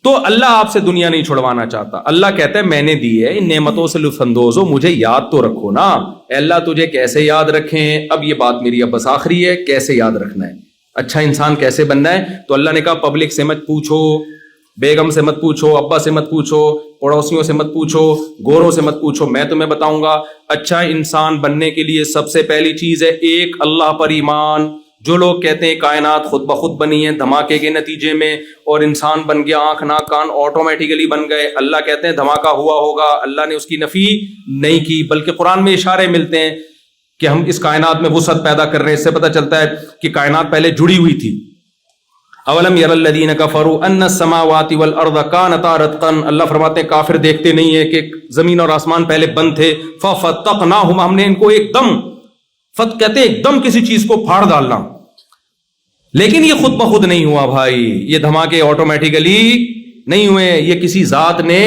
تو اللہ آپ سے دنیا نہیں چھڑوانا چاہتا. اللہ کہتا ہے میں نے دی ہے, ان نعمتوں سے لطف اندوز ہو, مجھے یاد تو رکھو نا. اے اللہ تجھے کیسے یاد رکھیں؟ اب یہ بات میری اب بس آخری ہے, کیسے یاد رکھنا ہے, اچھا انسان کیسے بننا ہے؟ تو اللہ نے کہا پبلک سے مت پوچھو, بیگم سے مت پوچھو, ابا سے مت پوچھو, پڑوسیوں سے مت پوچھو, گوروں سے مت پوچھو, میں تمہیں بتاؤں گا. اچھا انسان بننے کے لیے سب سے پہلی چیز ہے ایک اللہ پر ایمان. جو لوگ کہتے ہیں کائنات خود بخود بنی ہے دھماکے کے نتیجے میں, اور انسان بن گیا, آنکھ ناک کان آٹومیٹیکلی بن گئے, اللہ کہتے ہیں دھماکہ ہوا ہوگا, اللہ نے اس کی نفی نہیں کی, بلکہ قرآن میں اشارے ملتے ہیں کہ ہم اس کائنات میں وسعت پیدا کر رہے ہیں. اس سے پتہ چلتا ہے کہ کائنات پہلے جڑی ہوئی تھی. اولم یر الذین کفروا ان السماوات والارض کانتا رتقا, اللہ فرماتے ہیں کافر دیکھتے نہیں ہے کہ زمین اور آسمان پہلے بند تھے, ففتقناہم, ہم نے ان کو ایک دم, فت کہتے ہیں ایک دم کسی چیز کو پھاڑ ڈالنا. لیکن یہ خود بخود نہیں ہوا بھائی, یہ دھماکے آٹومیٹیکلی نہیں ہوئے, یہ کسی ذات نے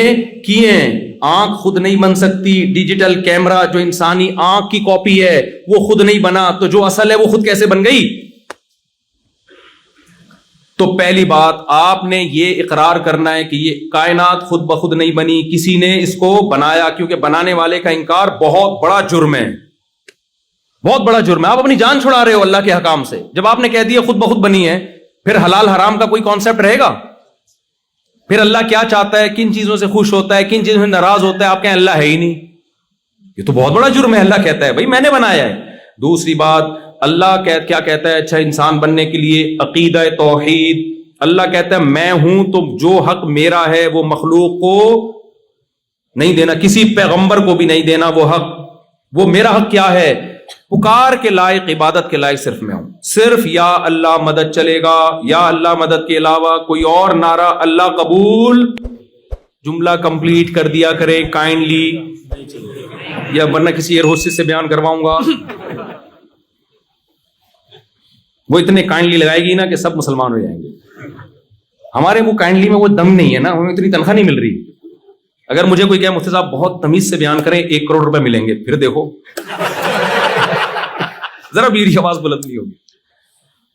کیے ہیں. آنکھ خود نہیں بن سکتی, ڈیجیٹل کیمرہ جو انسانی آنکھ کی کاپی ہے وہ خود نہیں بنا, تو جو اصل ہے وہ خود کیسے بن گئی؟ تو پہلی بات آپ نے یہ اقرار کرنا ہے کہ یہ کائنات خود بخود نہیں بنی, کسی نے اس کو بنایا, کیونکہ بنانے والے کا انکار بہت بڑا جرم ہے, بہت بڑا جرم ہے. آپ اپنی جان چھڑا رہے ہو اللہ کے حکام سے. جب آپ نے کہہ دیا خود بخود بنی ہے, پھر حلال حرام کا کوئی کانسیپٹ رہے گا؟ پھر اللہ کیا چاہتا ہے, کن چیزوں سے خوش ہوتا ہے, کن چیزوں سے ناراض ہوتا ہے؟ آپ کہیں اللہ ہے ہی نہیں, یہ تو بہت بڑا جرم ہے. اللہ کہتا ہے بھائی میں نے بنایا ہے. دوسری بات, اللہ کیا کہتا ہے؟ اچھا انسان بننے کے لیے عقیدہ توحید. اللہ کہتا ہے میں ہوں, تو جو حق میرا ہے وہ مخلوق کو نہیں دینا, کسی پیغمبر کو بھی نہیں دینا وہ حق. وہ میرا حق کیا ہے؟ پکار کے لائق, عبادت کے لائق صرف میں ہوں. صرف یا اللہ مدد چلے گا, یا اللہ مدد کے علاوہ کوئی اور نعرہ اللہ قبول. جملہ کمپلیٹ کر دیا کرے کائنڈلی, یا ورنہ کسی ایئر ہوسٹس سے بیان کرواؤں گا. وہ اتنے کائنڈلی لگائے گی نا کہ سب مسلمان ہو جائیں گے. ہمارے وہ کائنڈلی میں وہ دم نہیں ہے نا, ہمیں اتنی تنخواہ نہیں مل رہی. اگر مجھے کوئی کہے مفتی صاحب بہت تمیز سے بیان کریں 1 کروڑ روپے ملیں گے, پھر دیکھو ذرا میری آواز بلند نہیں ہوگی.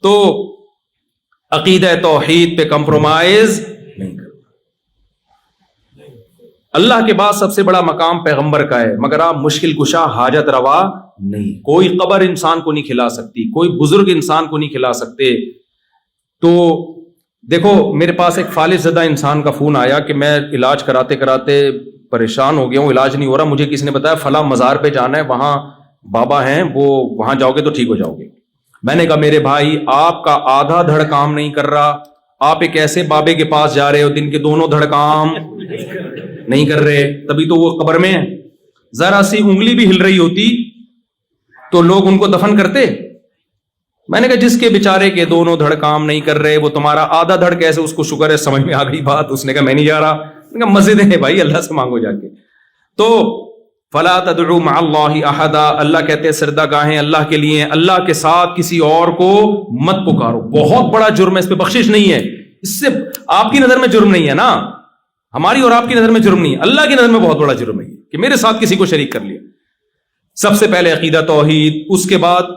تو عقیدہ توحید پہ کمپرومائز نہیں کرو. اللہ کے بعد سب سے بڑا مقام پیغمبر کا ہے, مگر آپ مشکل کشا حاجت روا نہیں. کوئی قبر انسان کو نہیں کھلا سکتی, کوئی بزرگ انسان کو نہیں کھلا سکتے. تو دیکھو میرے پاس ایک فالج زدہ انسان کا فون آیا کہ میں علاج کراتے کراتے پریشان ہو گیا ہوں, علاج نہیں ہو رہا, مجھے کسی نے بتایا فلاں مزار پہ جانا ہے, وہاں بابا ہیں, وہ وہاں جاؤ گے تو ٹھیک ہو جاؤ گے. میں نے کہا میرے بھائی آپ کا آدھا دھڑ کام نہیں کر رہا, آپ ایک ایسے بابے کے پاس جا رہے ہو دن کے دونوں دھڑ کام نہیں کر رہے, تبھی تو وہ قبر میں ہے. ذرا سی انگلی بھی ہل رہی ہوتی تو لوگ ان کو دفن کرتے. میں نے کہا جس کے بیچارے کے دونوں دھڑ کام نہیں کر رہے, وہ تمہارا آدھا دھڑ کیسے, اس کو شکر ہے سمجھ میں آ گئی بات. اس نے کہا میں نہیں جا رہا. میں نے کہا مسجد ہے بھائی, اللہ سے مانگو جا کے. تو فلا تدعوا مع اللہ احدا, اللہ کہتے ہیں سردہ گاہیں اللہ کے لیے, اللہ کے ساتھ کسی اور کو مت پکارو. بہت بڑا جرم ہے, اس پہ بخشش نہیں ہے. اس سے آپ کی نظر میں جرم نہیں ہے نا, ہماری اور آپ کی نظر میں جرم نہیں ہے, اللہ کی نظر میں بہت بڑا جرم ہے کہ میرے ساتھ کسی کو شریک کر لیا. سب سے پہلے عقیدہ توحید, اس کے بعد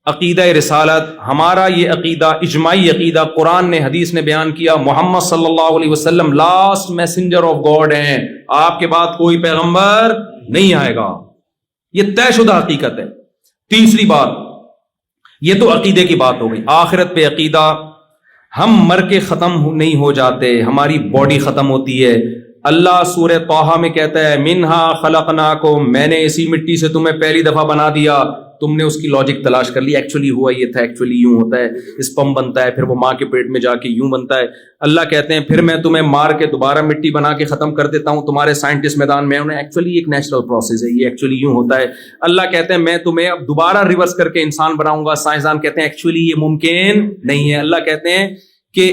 عقیدہ رسالت. ہمارا یہ عقیدہ اجماعی عقیدہ, قرآن نے حدیث نے بیان کیا, محمد صلی اللہ علیہ وسلم لاسٹ میسنجر آف گاڈ ہیں, آپ کے بعد کوئی پیغمبر نہیں آئے گا. یہ طے شدہ حقیقت ہے. تیسری بات, یہ تو عقیدے کی بات ہو گئی. آخرت پہ عقیدہ, ہم مر کے ختم نہیں ہو جاتے, ہماری باڈی ختم ہوتی ہے. اللہ سورہ طٰہٰ میں کہتا ہے منہا خلقناکم, میں نے اسی مٹی سے تمہیں پہلی دفعہ بنا دیا. تم نے اس کی لاجک تلاش کر لی, ایکچولی ہوا یہ تھا, ایکچولی یوں ہوتا ہے, اسپم بنتا ہے, پھر وہ ماں کے پیٹ میں جا کے یوں بنتا ہے. اللہ کہتے ہیں پھر میں تمہیں مار کے دوبارہ مٹی بنا کے ختم کر دیتا ہوں. تمہارے سائنٹسٹ میدان میں انہیں ایکچولی ایک نیچرل پروسیس ہے, یہ ایکچولی یوں ہوتا ہے. اللہ کہتے ہیں میں تمہیں اب دوبارہ ریورس کر کے انسان بناؤں گا. سائنسدان کہتے ہیں ایکچولی یہ ممکن نہیں ہے. اللہ کہتے ہیں کہ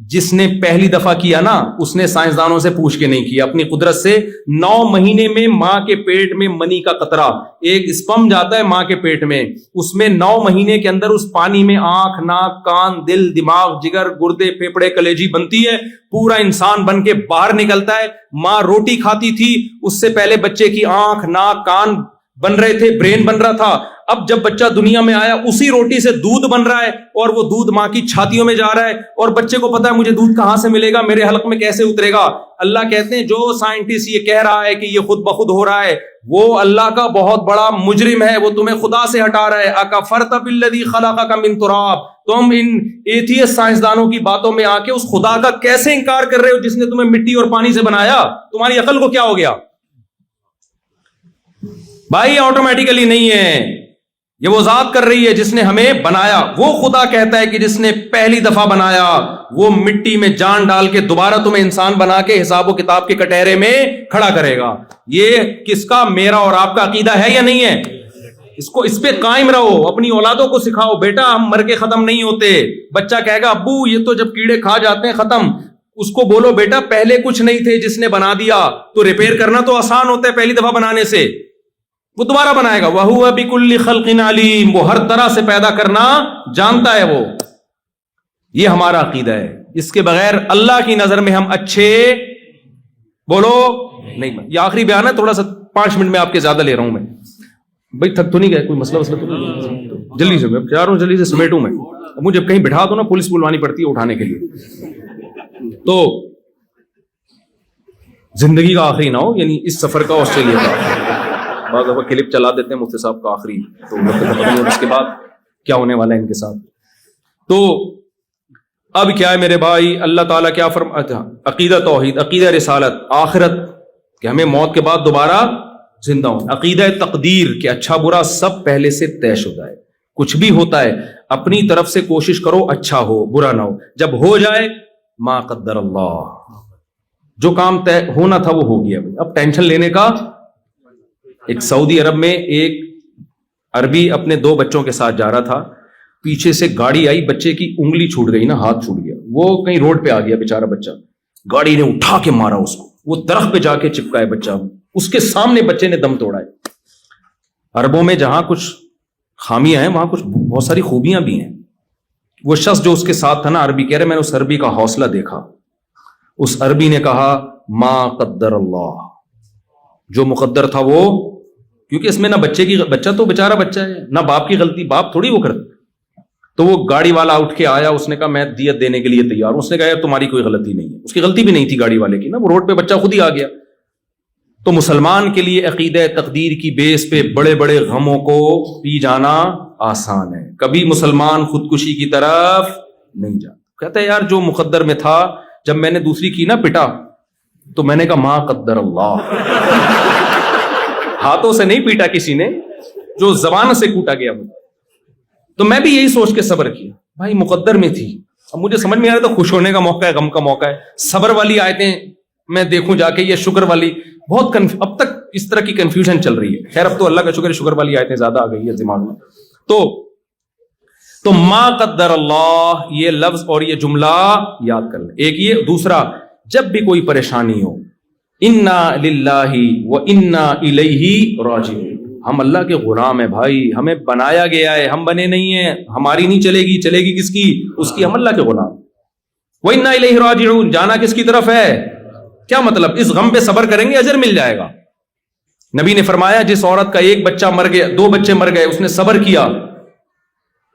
جس نے پہلی دفعہ کیا نا, اس نے سائنسدانوں سے پوچھ کے نہیں کیا, اپنی قدرت سے. 9 مہینے میں ماں کے پیٹ میں منی کا قطرہ, ایک اسپم جاتا ہے ماں کے پیٹ میں, اس میں 9 مہینے کے اندر اس پانی میں آنکھ, ناک, کان, دل, دماغ, جگر, گردے, پھیپھڑے, کلیجی بنتی ہے, پورا انسان بن کے باہر نکلتا ہے. ماں روٹی کھاتی تھی, اس سے پہلے بچے کی آنکھ, ناک, کان بن رہے تھے، برین بن رہا تھا. اب جب بچہ دنیا میں آیا اسی روٹی سے دودھ بن رہا ہے اور وہ دودھ ماں کی چھاتیوں میں جا رہا ہے اور بچے کو پتا ہے مجھے دودھ کہاں سے ملے گا، میرے حلق میں کیسے اترے گا. اللہ کہتے ہیں جو سائنٹسٹ یہ کہہ رہا ہے کہ یہ خود بخود ہو رہا ہے وہ اللہ کا بہت بڑا مجرم ہے، وہ تمہیں خدا سے ہٹا رہا ہے. اکفرت بالذی خلقک من تراب، تم ان ایتھیسٹ سائنسدانوں کی باتوں میں آ کے اس خدا کا کیسے انکار کر رہے ہو جس نے تمہیں مٹی اور پانی سے بنایا؟ تمہاری عقل کو کیا ہو گیا؟ بھائی آٹومیٹیکلی نہیں ہے، یہ وہ ذات کر رہی ہے جس نے ہمیں بنایا. وہ خدا کہتا ہے کہ جس نے پہلی دفعہ بنایا وہ مٹی میں جان ڈال کے دوبارہ تمہیں انسان بنا کے حساب و کتاب کے کٹہرے میں کھڑا کرے گا. یہ کس کا، میرا اور آپ کا عقیدہ ہے یا نہیں ہے؟ اس پہ قائم رہو، اپنی اولادوں کو سکھاؤ بیٹا ہم مر کے ختم نہیں ہوتے. بچہ کہے گا ابو یہ تو جب کیڑے کھا جاتے ہیں ختم، اس کو بولو بیٹا پہلے کچھ نہیں تھے جس نے بنا دیا، تو ریپیئر کرنا تو آسان ہوتا ہے پہلی دفعہ بنانے سے، وہ دوبارہ بنائے گا. وَهُوَ بِكُلِّ خَلْقٍ عَلِيمٌ، وہ ہر طرح سے پیدا کرنا جانتا ہے. وہ یہ ہمارا عقیدہ ہے. اس کے بغیر اللہ کی نظر میں ہم اچھے بولو نہیں. یہ آخری بیان ہے، تھوڑا سا 5 منٹ میں آپ کے زیادہ لے رہا ہوں میں. بھائی تھک تو نہیں گئے؟ کوئی مسئلہ تو نہیں؟ جلدی سے میں چاہ رہا ہوں جلدی سے سمیٹوں میں. مجھے کہیں بٹھا دو نا پولیس بلوانی پڑتی ہے اٹھانے کے لیے. تو زندگی کا آخری نہ ہو، یعنی اس سفر کا آسٹریلیا کا. بعض دفعہ کلپ چلا دیتے ہیں مفتی صاحب کا آخری، تو اس کے بعد کیا ہونے والا ہے ان کے ساتھ. تو اب کیا ہے میرے بھائی، اللہ تعالیٰ کیا فرماتا ہے؟ عقیدہ توحید، عقیدہ رسالت، آخرت کہ ہمیں موت کے بعد دوبارہ زندہ ہوں، عقیدہ تقدیر کہ اچھا برا سب پہلے سے طے شدہ ہے. کچھ بھی ہوتا ہے اپنی طرف سے کوشش کرو اچھا ہو برا نہ ہو، جب ہو جائے ما قدر اللہ، جو کام طے ہونا تھا وہ ہو گیا. اب ٹینشن لینے کا. ایک سعودی عرب میں ایک عربی اپنے 2 بچوں کے ساتھ جا رہا تھا، پیچھے سے گاڑی آئی، بچے کی انگلی چھوٹ گئی نا، ہاتھ چھوٹ گیا، وہ کہیں روڈ پہ آ گیا بیچارہ بچہ، گاڑی نے اٹھا کے مارا اس کو، وہ درخت پہ جا کے چپکا ہے بچہ، اس کے سامنے بچے نے دم توڑا ہے. عربوں میں جہاں کچھ خامیاں ہیں وہاں کچھ بہت ساری خوبیاں بھی ہیں. وہ شخص جو اس کے ساتھ تھا نا، عربی کہہ رہے، میں نے اس عربی کا حوصلہ دیکھا. اس عربی نے کہا ما قدر اللہ، جو مقدر تھا وہ، کیونکہ اس میں نہ بچہ تو بیچارہ بچہ ہے، نہ باپ کی غلطی، باپ تھوڑی وہ کرتا. تو وہ گاڑی والا اٹھ کے آیا، اس نے کہا میں دیت دینے کے لیے تیار ہوں. اس نے کہا یار تمہاری کوئی غلطی نہیں ہے. اس کی غلطی بھی نہیں تھی گاڑی والے کی نا، وہ روڈ پہ بچہ خود ہی آ گیا. تو مسلمان کے لیے عقیدہ تقدیر کی بیس پہ بڑے بڑے غموں کو پی جانا آسان ہے. کبھی مسلمان خودکشی کی طرف نہیں جاتا. کہتا ہے یار جو مقدر میں تھا، جب میں نے دوسری کی نا پٹا تو میں نے کہا ما قدر اللہ. ہاتھوں سے نہیں پیٹا کسی نے، جو زبان سے کوٹا گیا. تو میں بھی یہی سوچ کے صبر کیا، بھائی مقدر میں تھی. اب مجھے سمجھ میں آ رہا تھا خوش ہونے کا موقع ہے، غم کا موقع ہے. صبر والی آیتیں میں دیکھوں جا کے، یہ شکر والی بہت اب تک اس طرح کی کنفیوژن چل رہی ہے. خیر اب تو اللہ کا شکر ہے شکر والی آیتیں زیادہ آ گئی ہے دماغ میں. تو ما قدر اللہ یہ لفظ اور یہ جملہ یاد کر لیں. ایک یہ، دوسرا جب بھی کوئی پریشانی ہو، انا للہ و انا الیہ راجعون، ہم اللہ کے غلام ہیں بھائی، ہمیں بنایا گیا ہے، ہم بنے نہیں ہیں. ہماری نہیں چلے گی، چلے گی کس کی؟ اس کی. ہم اللہ کے غلام. و انا الیہ راجعون، جانا کس کی طرف ہے؟ کیا مطلب؟ اس غم پہ صبر کریں گے اجر مل جائے گا. نبی نے فرمایا جس عورت کا ایک بچہ مر گیا، 2 بچے مر گئے، اس نے صبر کیا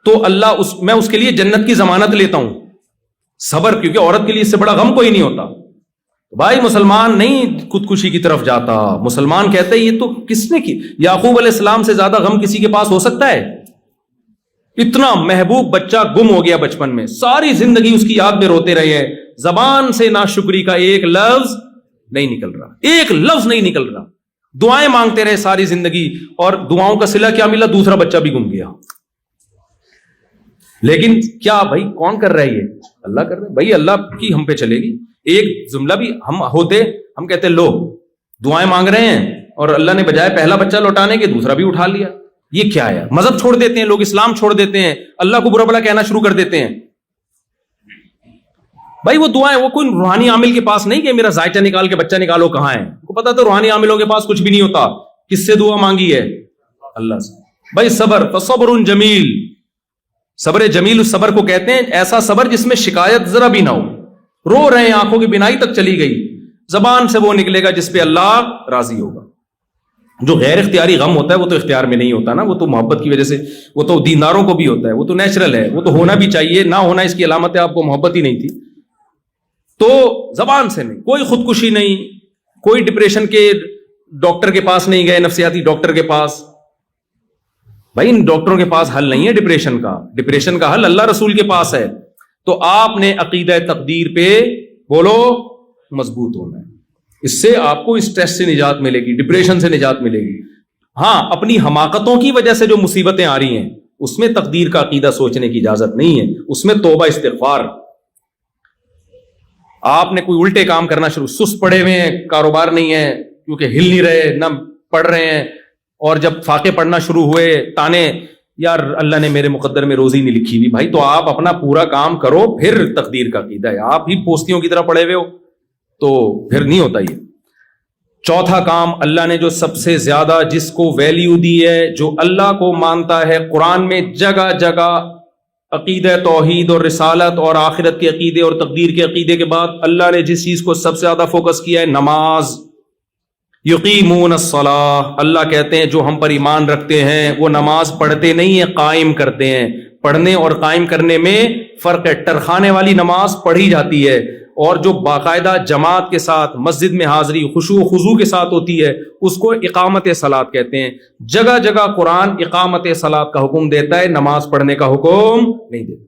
تو اللہ میں اس کے لیے جنت کی ضمانت لیتا ہوں. صبر، کیونکہ عورت کے لیے اس سے بڑا غم کوئی نہیں ہوتا. بھائی مسلمان نہیں خودکشی کی طرف جاتا. مسلمان کہتے ہیں یہ تو کس نے کی؟ یعقوب علیہ السلام سے زیادہ غم کسی کے پاس ہو سکتا ہے؟ اتنا محبوب بچہ گم ہو گیا بچپن میں، ساری زندگی اس کی یاد میں روتے رہے ہیں، زبان سے ناشکری کا ایک لفظ نہیں نکل رہا، ایک لفظ نہیں نکل رہا. دعائیں مانگتے رہے ساری زندگی، اور دعاؤں کا صلہ کیا ملا؟ دوسرا بچہ بھی گم گیا. لیکن کیا بھائی کون کر رہا ہے؟ یہ اللہ کر رہا ہے. بھائی اللہ کی ہم پہ چلے گی. ایک جملہ بھی ہم ہوتے، ہم کہتے لو دعائیں مانگ رہے ہیں اور اللہ نے بجائے پہلا بچہ لوٹانے کے دوسرا بھی اٹھا لیا. یہ کیا ہے؟ مذہب چھوڑ دیتے ہیں لوگ، اسلام چھوڑ دیتے ہیں، اللہ کو برا بھلا کہنا شروع کر دیتے ہیں. بھائی وہ دعائیں وہ کوئی روحانی عامل کے پاس نہیں کہ میرا ذائچہ نکال کے بچہ نکالو کہاں ہے. کو پتا تو روحانی عاملوں کے پاس کچھ بھی نہیں ہوتا. کس سے دعا مانگی ہے؟ اللہ سے. بھائی صبر، فصبر جمیل، صبر جمیل اس صبر کو کہتے ہیں، ایسا صبر جس میں شکایت ذرا بھی نہ ہو. رو رہے ہیں، آنکھوں کی بینائی تک چلی گئی، زبان سے وہ نکلے گا جس پہ اللہ راضی ہوگا. جو غیر اختیاری غم ہوتا ہے وہ تو اختیار میں نہیں ہوتا نا، وہ تو محبت کی وجہ سے، وہ تو دینداروں کو بھی ہوتا ہے، وہ تو نیچرل ہے، وہ تو ہونا بھی چاہیے، نہ ہونا اس کی علامت ہے آپ کو محبت ہی نہیں تھی۔ تو زبان سے نہیں، کوئی خودکشی نہیں، کوئی ڈپریشن کے ڈاکٹر کے پاس نہیں گئے، نفسیاتی ڈاکٹر کے پاس، بھائی ان ڈاکٹروں کے پاس حل نہیں ہے ڈپریشن کا، ڈپریشن کا حل اللہ رسول کے پاس ہے۔ تو آپ نے عقیدہ تقدیر پہ بولو مضبوط ہونا ہے، اس سے آپ کو اسٹریس سے نجات ملے گی، ڈپریشن سے نجات ملے گی۔ ہاں اپنی حماقتوں کی وجہ سے جو مصیبتیں آ رہی ہیں اس میں تقدیر کا عقیدہ سوچنے کی اجازت نہیں ہے، اس میں توبہ استغفار۔ آپ نے کوئی الٹے کام کرنا شروع، سست پڑے ہوئے ہیں، کاروبار نہیں ہے کیونکہ ہل نہیں رہے، نہ پڑھ رہے ہیں، اور جب فاقے پڑھنا شروع ہوئے تانے، یار اللہ نے میرے مقدر میں روزی نہیں لکھی ہوئی، بھائی تو آپ اپنا پورا کام کرو، پھر تقدیر کا عقیدہ ہے۔ آپ ہی پوستیوں کی طرح پڑے ہوئے ہو تو پھر نہیں ہوتا یہ۔ چوتھا کام اللہ نے جو سب سے زیادہ جس کو ویلیو دی ہے، جو اللہ کو مانتا ہے، قرآن میں جگہ جگہ عقیدہ توحید اور رسالت اور آخرت کے عقیدے اور تقدیر کے عقیدے کے بعد اللہ نے جس چیز کو سب سے زیادہ فوکس کیا ہے، نماز۔ یقیمون الصلاۃ، اللہ کہتے ہیں جو ہم پر ایمان رکھتے ہیں وہ نماز پڑھتے نہیں ہیں، قائم کرتے ہیں۔ پڑھنے اور قائم کرنے میں فرق ہے، ٹرخانے والی نماز پڑھی جاتی ہے، اور جو باقاعدہ جماعت کے ساتھ مسجد میں حاضری خشوع و خضوع کے ساتھ ہوتی ہے اس کو اقامت صلاۃ کہتے ہیں۔ جگہ جگہ قرآن اقامت صلاۃ کا حکم دیتا ہے، نماز پڑھنے کا حکم نہیں دیتا۔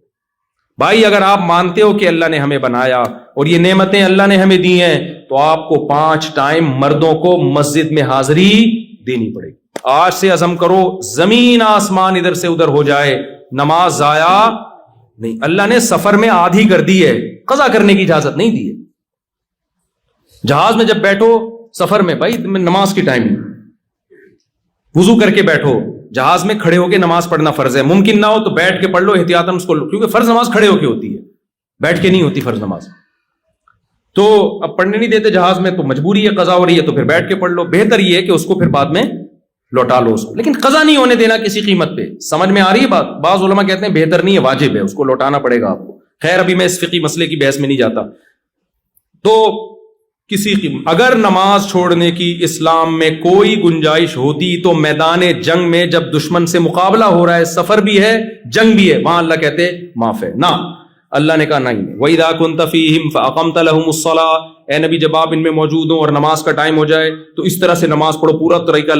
بھائی اگر آپ مانتے ہو کہ اللہ نے ہمیں بنایا اور یہ نعمتیں اللہ نے ہمیں دی ہیں تو آپ کو 5 ٹائم مردوں کو مسجد میں حاضری دینی پڑے گی۔ آج سے عزم کرو، زمین آسمان ادھر سے ادھر ہو جائے، نماز ضائع نہیں۔ اللہ نے سفر میں آدھی کر دی ہے، قضا کرنے کی اجازت نہیں دی ہے۔ جہاز میں جب بیٹھو سفر میں، بھائی نماز کی ٹائم وضو کر کے بیٹھو، جہاز میں کھڑے ہو کے نماز پڑھنا فرض ہے، ممکن نہ ہو تو بیٹھ کے پڑھ لو احتیاطاً اس کو، کیونکہ فرض نماز کھڑے ہو کے ہوتی ہے، بیٹھ کے نہیں ہوتی فرض نماز۔ تو اب پڑھنے نہیں دیتے جہاز میں تو مجبوری ہے، قضا ہو رہی ہے تو پھر بیٹھ کے پڑھ لو، بہتر یہ ہے کہ اس کو پھر بعد میں لوٹا لو اس کو، لیکن قضا نہیں ہونے دینا کسی قیمت پہ۔ سمجھ میں آ رہی ہے بات؟ بعض علماء کہتے ہیں بہتر نہیں ہے، واجب ہے، اس کو لوٹانا پڑے گا آپ کو۔ خیر ابھی میں اس فقہی مسئلے کی بحث میں نہیں جاتا۔ تو کسی اگر نماز چھوڑنے کی اسلام میں کوئی گنجائش ہوتی تو میدان جنگ میں جب دشمن سے مقابلہ ہو رہا ہے، سفر بھی ہے جنگ بھی ہے، وہاں اللہ کہتے معاف ہے، نہ اللہ نے کہا نہیں۔ وَإِذَا كُنْتَ فِيهِمْ فَأَقَمْتَ لَهُمُ الصَّلَاةَ، اے نبی جب آپ ان میں موجود ہوں اور نماز کا ٹائم ہو جائے تو اس طرح سے نماز پڑھو، پورا طریقہ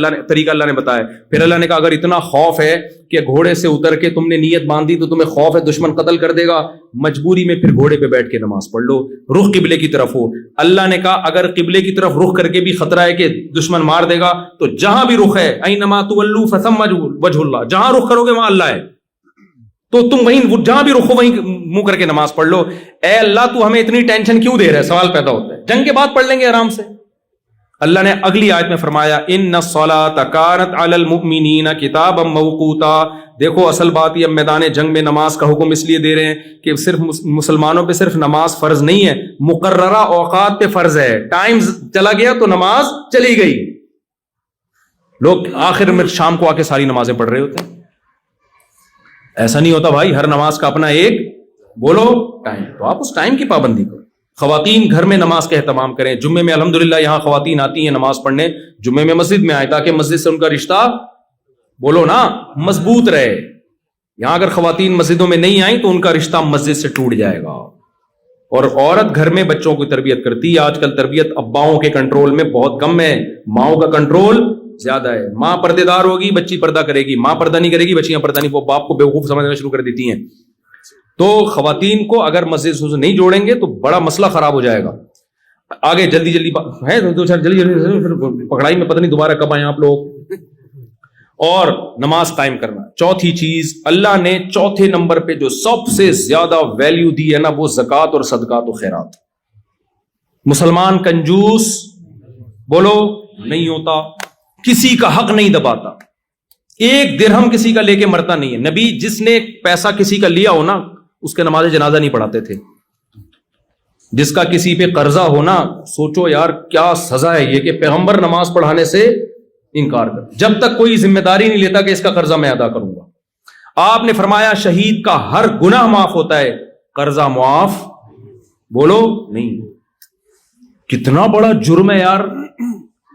اللہ نے بتایا۔ پھر اللہ نے کہا اگر اتنا خوف ہے کہ گھوڑے سے اتر کے تم نے نیت باندھی تو تمہیں خوف ہے دشمن قتل کر دے گا، مجبوری میں پھر گھوڑے پہ بیٹھ کے نماز پڑھ لو، رخ قبلے کی طرف ہو۔ اللہ نے کہا اگر قبلے کی طرف رخ کر کے بھی خطرہ ہے کہ دشمن مار دے گا تو جہاں بھی رخ ہے، اَيْنَمَا تُوَلُّوا فَثَمَّ وَجْهُ اللَّهِ، جہاں رخ کرو گے وہاں اللہ ہے، تو تم وہیں جہاں بھی رخو وہیں منہ کر کے نماز پڑھ لو۔ اے اللہ تو ہمیں اتنی ٹینشن کیوں دے رہا ہے؟ سوال پیدا ہوتا ہے، جنگ کے بعد پڑھ لیں گے آرام سے۔ اللہ نے اگلی آیت میں فرمایا ان الصلاۃ کانت علی المؤمنین کتابا موقوتا۔ دیکھو اصل بات یہ میدان جنگ میں نماز کا حکم اس لیے دے رہے ہیں کہ صرف مسلمانوں پہ صرف نماز فرض نہیں ہے، مقررہ اوقات پہ فرض ہے۔ ٹائم چلا گیا تو نماز چلی گئی۔ لوگ آخر میں شام کو آ کے ساری نمازیں پڑھ رہے ہوتے ہیں، ایسا نہیں ہوتا بھائی، ہر نماز کا اپنا ایک بولو ٹائم، تو آپ اس ٹائم کی پابندی کرو۔ خواتین گھر میں نماز کا اہتمام کریں، جمعے میں الحمدللہ یہاں خواتین آتی ہیں نماز پڑھنے، جمعے میں مسجد میں آئے تاکہ مسجد سے ان کا رشتہ بولو نا مضبوط رہے۔ یہاں اگر خواتین مسجدوں میں نہیں آئیں تو ان کا رشتہ مسجد سے ٹوٹ جائے گا۔ اور عورت گھر میں بچوں کی تربیت کرتی ہے، آج کل تربیت اباؤں کے کنٹرول میں بہت کم ہے، ماؤں کا کنٹرول زیادہ ہے۔ ماں پردے دار ہوگی بچی پردہ کرے گی، ماں پردہ نہیں کرے گی بچیاں پردہ نہیں، وہ باپ کو بیوقوف سمجھنا شروع کر دیتی ہیں۔ تو خواتین کو اگر مسجد سے نہیں جوڑیں گے تو بڑا مسئلہ خراب ہو جائے گا۔ آگے جلدی ہے دو چار جلدی پھر پکڑائی میں پتہ نہیں دوبارہ کب آئیں آپ لوگ۔ اور نماز قائم کرنا، چوتھی چیز اللہ نے چوتھے نمبر پہ جو سب سے زیادہ ویلیو دی ہے نا وہ زکوٰۃ اور صدقات و خیرات۔ مسلمان کنجوس بولو نہیں ہوتا، کسی کا حق نہیں دباتا، ایک درہم کسی کا لے کے مرتا نہیں ہے۔ نبی جس نے پیسہ کسی کا لیا ہو نا اس کے نماز جنازہ نہیں پڑھاتے تھے۔ جس کا کسی پہ قرضہ ہونا، سوچو یار کیا سزا ہے یہ کہ پیغمبر نماز پڑھانے سے انکار کر، جب تک کوئی ذمہ داری نہیں لیتا کہ اس کا قرضہ میں ادا کروں گا۔ آپ نے فرمایا شہید کا ہر گناہ معاف ہوتا ہے، قرضہ معاف بولو نہیں۔ کتنا بڑا جرم ہے یار۔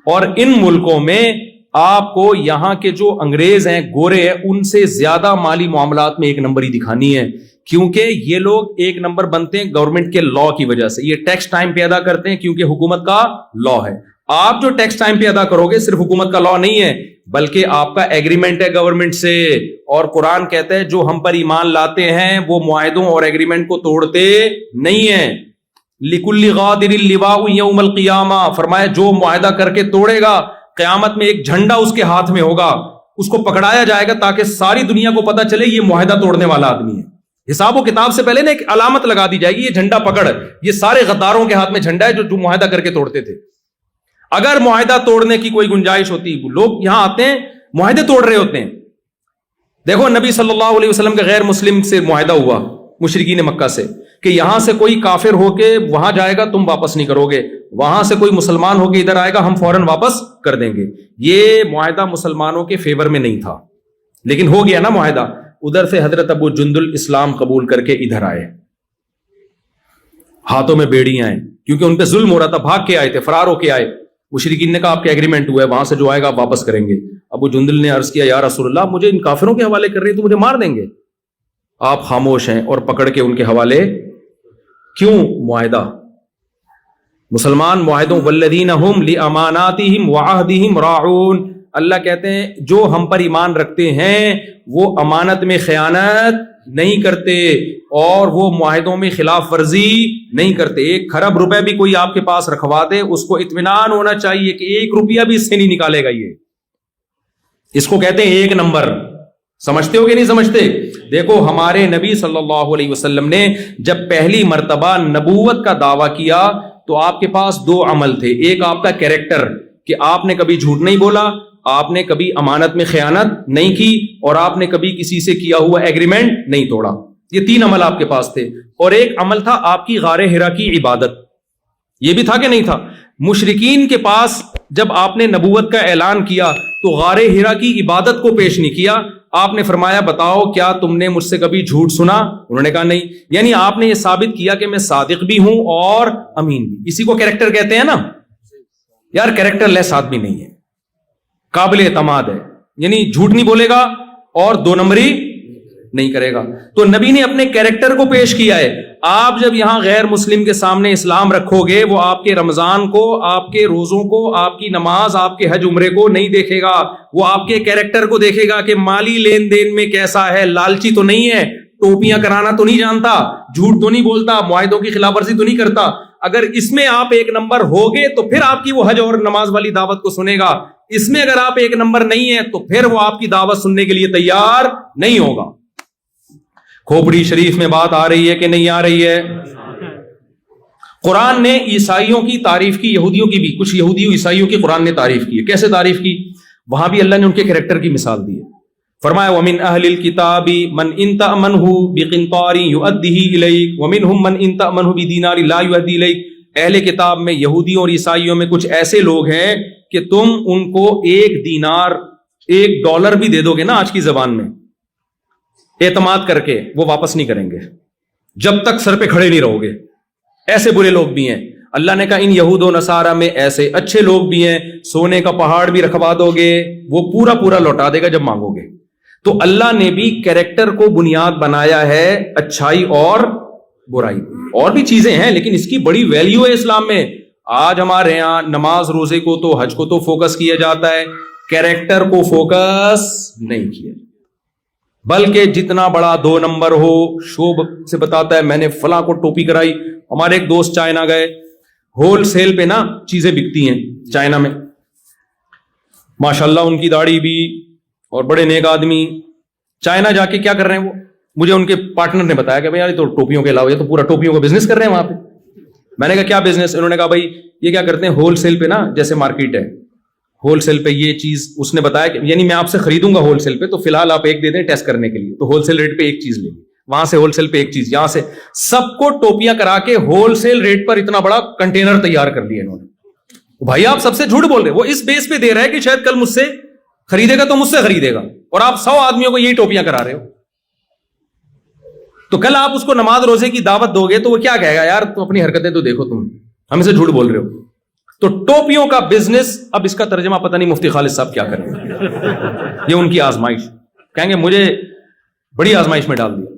اور ان ملکوں میں آپ کو یہاں کے جو انگریز ہیں، گورے ہیں، ان سے زیادہ مالی معاملات میں ایک نمبری دکھانی ہے، کیونکہ یہ لوگ ایک نمبر بنتے ہیں گورنمنٹ کے لا کی وجہ سے. یہ ٹیکس ٹائم پہ ادا کرتے ہیں کیونکہ حکومت کا لا ہے. آپ جو ٹیکس ٹائم پہ ادا کرو گے صرف حکومت کا لا نہیں ہے بلکہ آپ کا ایگریمنٹ ہے گورنمنٹ سے. اور قرآن کہتا ہے جو ہم پر ایمان لاتے ہیں وہ معاہدوں اور ایگریمنٹ کو توڑتے نہیں ہیں. لِكُلِّ غَادِرٍ لِوَاءٌ يَوْمَ الْقِيَامَةِ، فرمایا جو معاہدہ کر کے توڑے گا قیامت میں ایک جھنڈا اس کے ہاتھ میں ہوگا، اس کو پکڑایا جائے گا تاکہ ساری دنیا کو پتا چلے یہ معاہدہ توڑنے والا آدمی ہے. حساب و کتاب سے پہلے نا ایک علامت لگا دی جائے گی، یہ جھنڈا پکڑ، یہ سارے غداروں کے ہاتھ میں جھنڈا ہے جو معاہدہ کر کے توڑتے تھے. اگر معاہدہ توڑنے کی کوئی گنجائش ہوتی، لوگ یہاں آتے ہیں معاہدے توڑ رہے ہوتے ہیں. دیکھو نبی صلی اللہ علیہ وسلم کا غیر مسلم سے معاہدہ ہوا مشرکین مکہ سے کہ یہاں سے کوئی کافر ہو کے وہاں جائے گا تم واپس نہیں کرو گے، وہاں سے کوئی مسلمان ہو کے ادھر آئے گا ہم فوراً واپس کر دیں گے. یہ معاہدہ مسلمانوں کے فیور میں نہیں تھا لیکن ہو گیا نا معاہدہ. ادھر سے حضرت ابو جندل اسلام قبول کر کے ادھر آئے، ہاتھوں میں بیڑیاں ہیں کیونکہ ان پہ ظلم ہو رہا تھا، بھاگ کے آئے تھے، فرار ہو کے آئے. مشرکین نے کہا آپ کے ایگریمنٹ ہوا ہے، وہاں سے جو آئے گا آپ واپس کریں گے. ابو جندل نے عرض کیا یا رسول اللہ مجھے ان کافروں کے حوالے کر رہے ہیں تو مجھے مار دیں گے. آپ خاموش ہیں اور پکڑ کے ان کے حوالے. کیوں؟ معاہدہ. مسلمان معاہدوں والذین ہم لاماناتہم وعہدہم راعون، اللہ کہتے ہیں جو ہم پر ایمان رکھتے ہیں وہ امانت میں خیانت نہیں کرتے اور وہ معاہدوں میں خلاف ورزی نہیں کرتے. 1 کھرب روپے بھی کوئی آپ کے پاس رکھوا دے اس کو اطمینان ہونا چاہیے کہ 1 روپیہ بھی اس سے نہیں نکالے گا. یہ اس کو کہتے ہیں 1 نمبر. سمجھتے ہو کہ نہیں سمجھتے؟ دیکھو ہمارے نبی صلی اللہ علیہ وسلم نے جب پہلی مرتبہ نبوت کا دعویٰ کیا تو آپ کے پاس 2 عمل تھے. ایک آپ کا کیریکٹر کہ آپ نے کبھی جھوٹ نہیں بولا، آپ نے کبھی امانت میں خیانت نہیں کی اور آپ نے کبھی کسی سے کیا ہوا ایگریمنٹ نہیں توڑا. یہ 3 عمل آپ کے پاس تھے. اور ایک عمل تھا آپ کی غار حرا کی عبادت. یہ بھی تھا کہ نہیں تھا؟ مشرکین کے پاس جب آپ نے نبوت کا اعلان کیا تو غار حرا کی عبادت کو پیش نہیں کیا. آپ نے فرمایا بتاؤ کیا تم نے مجھ سے کبھی جھوٹ سنا؟ انہوں نے کہا نہیں. یعنی آپ نے یہ ثابت کیا کہ میں صادق بھی ہوں اور امین بھی. اسی کو کیریکٹر کہتے ہیں نا. یار کیریکٹر لیس آدمی نہیں ہے، قابل اعتماد ہے، یعنی جھوٹ نہیں بولے گا اور 2 نمبری نہیں کرے گا. تو نبی نے اپنے کیریکٹر کو پیش کیا ہے. آپ جب یہاں غیر مسلم کے سامنے اسلام رکھو گے وہ آپ کے رمضان کو، آپ کے روزوں کو، آپ کی نماز، آپ کے حج عمرے کو نہیں دیکھے گا، وہ آپ کے کیریکٹر کو دیکھے گا کہ مالی لین دین میں کیسا ہے، لالچی تو نہیں ہے، ٹوپیاں کرانا تو نہیں جانتا، جھوٹ تو نہیں بولتا، معاہدوں کی خلاف ورزی تو نہیں کرتا. اگر اس میں آپ 1 نمبر ہوگے تو پھر آپ کی وہ حج اور نماز والی دعوت کو سنے گا. اس میں اگر آپ 1 نمبر نہیں ہیں تو پھر وہ آپ کی دعوت سننے کے لیے تیار نہیں ہوگا. کھوپڑی شریف میں بات آ رہی ہے کہ نہیں آ رہی ہے؟ قرآن نے عیسائیوں کی تعریف کی، یہودیوں کی بھی، کچھ یہودیوں عیسائیوں کی قرآن نے تعریف کی ہے. کیسے تعریف کی؟ وہاں بھی اللہ نے ان کے کریکٹر کی مثال دی ہے. فرمایا وَمِنْ أَهْلِ الْكِتَابِ مَنْ إِنْ تَأْمَنْهُ بِقِنْطَارٍ يُؤَدِّهِ إِلَيْكَ وَمِنْهُمْ مَنْ إِنْ تَأْمَنْهُ بِدِينَارٍ لَا يُؤَدِّي إِلَيْكَ. اہل کتاب میں یہودیوں اور عیسائیوں میں کچھ ایسے لوگ ہیں کہ تم ان کو 1 دینار، $1 بھی دے دو گے نا آج کی زبان میں، اعتماد کر کے وہ واپس نہیں کریں گے جب تک سر پہ کھڑے نہیں رہو گے. ایسے برے لوگ بھی ہیں. اللہ نے کہا ان یہود و نصارہ میں ایسے اچھے لوگ بھی ہیں، سونے کا پہاڑ بھی رکھوا دو گے وہ پورا پورا لوٹا دے گا جب مانگو گے. تو اللہ نے بھی کیریکٹر کو بنیاد بنایا ہے، اچھائی اور برائی. اور بھی چیزیں ہیں لیکن اس کی بڑی ویلیو ہے اسلام میں. آج ہمارے ہاں نماز روزے کو تو حج کو تو فوکس کیا جاتا ہے، کیریکٹر کو فوکس نہیں کیا. بلکہ جتنا بڑا 2 نمبر ہو شوب سے بتاتا ہے میں نے فلاں کو ٹوپی کرائی. ہمارے ایک دوست چائنا گئے، ہول سیل پہ نا چیزیں بکتی ہیں چائنا میں، ماشاءاللہ ان کی داڑھی بھی اور بڑے نیک آدمی. چائنا جا کے کیا کر رہے ہیں وہ، مجھے ان کے پارٹنر نے بتایا کہ بھائی یار یہ تو ٹوپیوں کے علاوہ یہ تو پورا ٹوپیوں کا بزنس کر رہے ہیں وہاں پہ. میں نے کہا کیا بزنس؟ انہوں نے کہا بھائی یہ کیا کرتے ہیں ہول سیل پہ نا، جیسے مارکیٹ ہے ہول سیل پہ یہ چیز، اس نے بتایا کہ یعنی میں آپ سے خریدوں گا ہول سیل پہ تو فی الحال آپ 1 دے دیں ٹیسٹ کرنے کے لیے، تو ہول سیل ریٹ پہ 1 چیز لیں گے، وہاں سے ہول سیل پہ 1 چیز، یہاں سے سب کو ٹوپیاں کرا کے ہول سیل ریٹ پر اتنا بڑا کنٹینر تیار کر لیا انہوں نے. بھائی آپ سب سے جھوٹ بول رہے، وہ اس بیس پہ دے رہا ہے کہ شاید کل مجھ سے خریدے گا تو مجھ سے خریدے گا، اور آپ 100 آدمیوں کو یہی ٹوپیاں کرا رہے ہو. تو کل آپ اس کو نماز روزے کی دعوت دو گے تو وہ کیا کہے گا، یار تو اپنی حرکتیں تو دیکھو، تم ہم سے جھوٹ بول رہے ہو. تو ٹوپیوں کا بزنس، اب اس کا ترجمہ پتہ نہیں مفتی خالد صاحب کیا کریں گے، یہ ان کی آزمائش، کہیں گے مجھے بڑی آزمائش میں ڈال دیا۔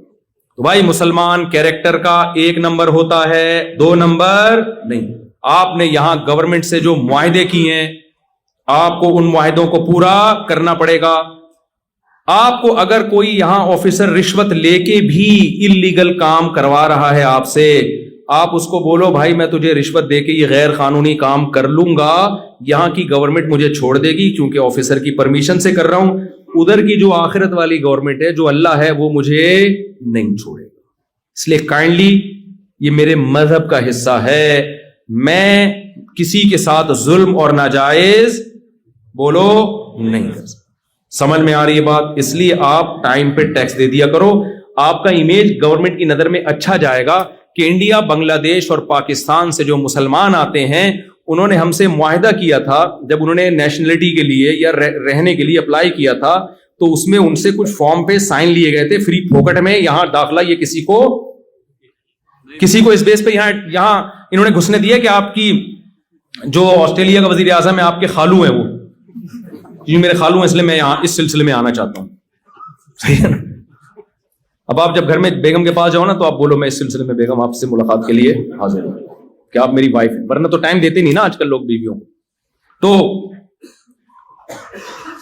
تو بھائی مسلمان کیریکٹر کا 1 نمبر ہوتا ہے، 2 نمبر نہیں۔ آپ نے یہاں گورنمنٹ سے جو معاہدے کیے ہیں، آپ کو ان معاہدوں کو پورا کرنا پڑے گا۔ آپ کو اگر کوئی یہاں آفیسر رشوت لے کے بھی اللیگل کام کروا رہا ہے آپ سے، آپ اس کو بولو بھائی میں تجھے رشوت دے کے یہ غیر قانونی کام کر لوں گا، یہاں کی گورنمنٹ مجھے چھوڑ دے گی کیونکہ آفیسر کی پرمیشن سے کر رہا ہوں، ادھر کی جو آخرت والی گورنمنٹ ہے، جو اللہ ہے، وہ مجھے نہیں چھوڑے گا۔ اس لیے کائنڈلی یہ میرے مذہب کا حصہ ہے، میں کسی کے ساتھ ظلم اور ناجائز بولو نہیں کر سکتا۔ سمجھ میں آ رہی ہے بات؟ اس لیے آپ ٹائم پہ ٹیکس دے دیا کرو، آپ کا امیج گورنمنٹ کی نظر میں اچھا جائے گا کہ انڈیا، بنگلہ دیش اور پاکستان سے جو مسلمان آتے ہیں، انہوں نے ہم سے معاہدہ کیا تھا جب انہوں نے نیشنلٹی کے لیے یا رہنے کے لیے اپلائی کیا تھا، تو اس میں ان سے کچھ فارم پہ سائن لیے گئے تھے فری پھوکٹ میں، یہاں داخلہ یہ کسی کو اس بیس پہ یہاں انہوں نے گھسنے دیا کہ آپ کی جو آسٹریلیا کا وزیر اعظم ہے آپ کے خالو ہیں، وہ یہ میرے خالو ہیں، اس لیے میں یہاں اس سلسلے میں آنا چاہتا ہوں، صحیح ہے نا؟ اب آپ جب گھر میں بیگم کے پاس جاؤ نا تو آپ بولو میں اس سلسلے میں بیگم آپ سے ملاقات کے لیے حاضر ہوں کہ آپ میری وائف ہیں، ورنہ تو ٹائم دیتے نہیں نا آج کل لوگ بیویوں کو۔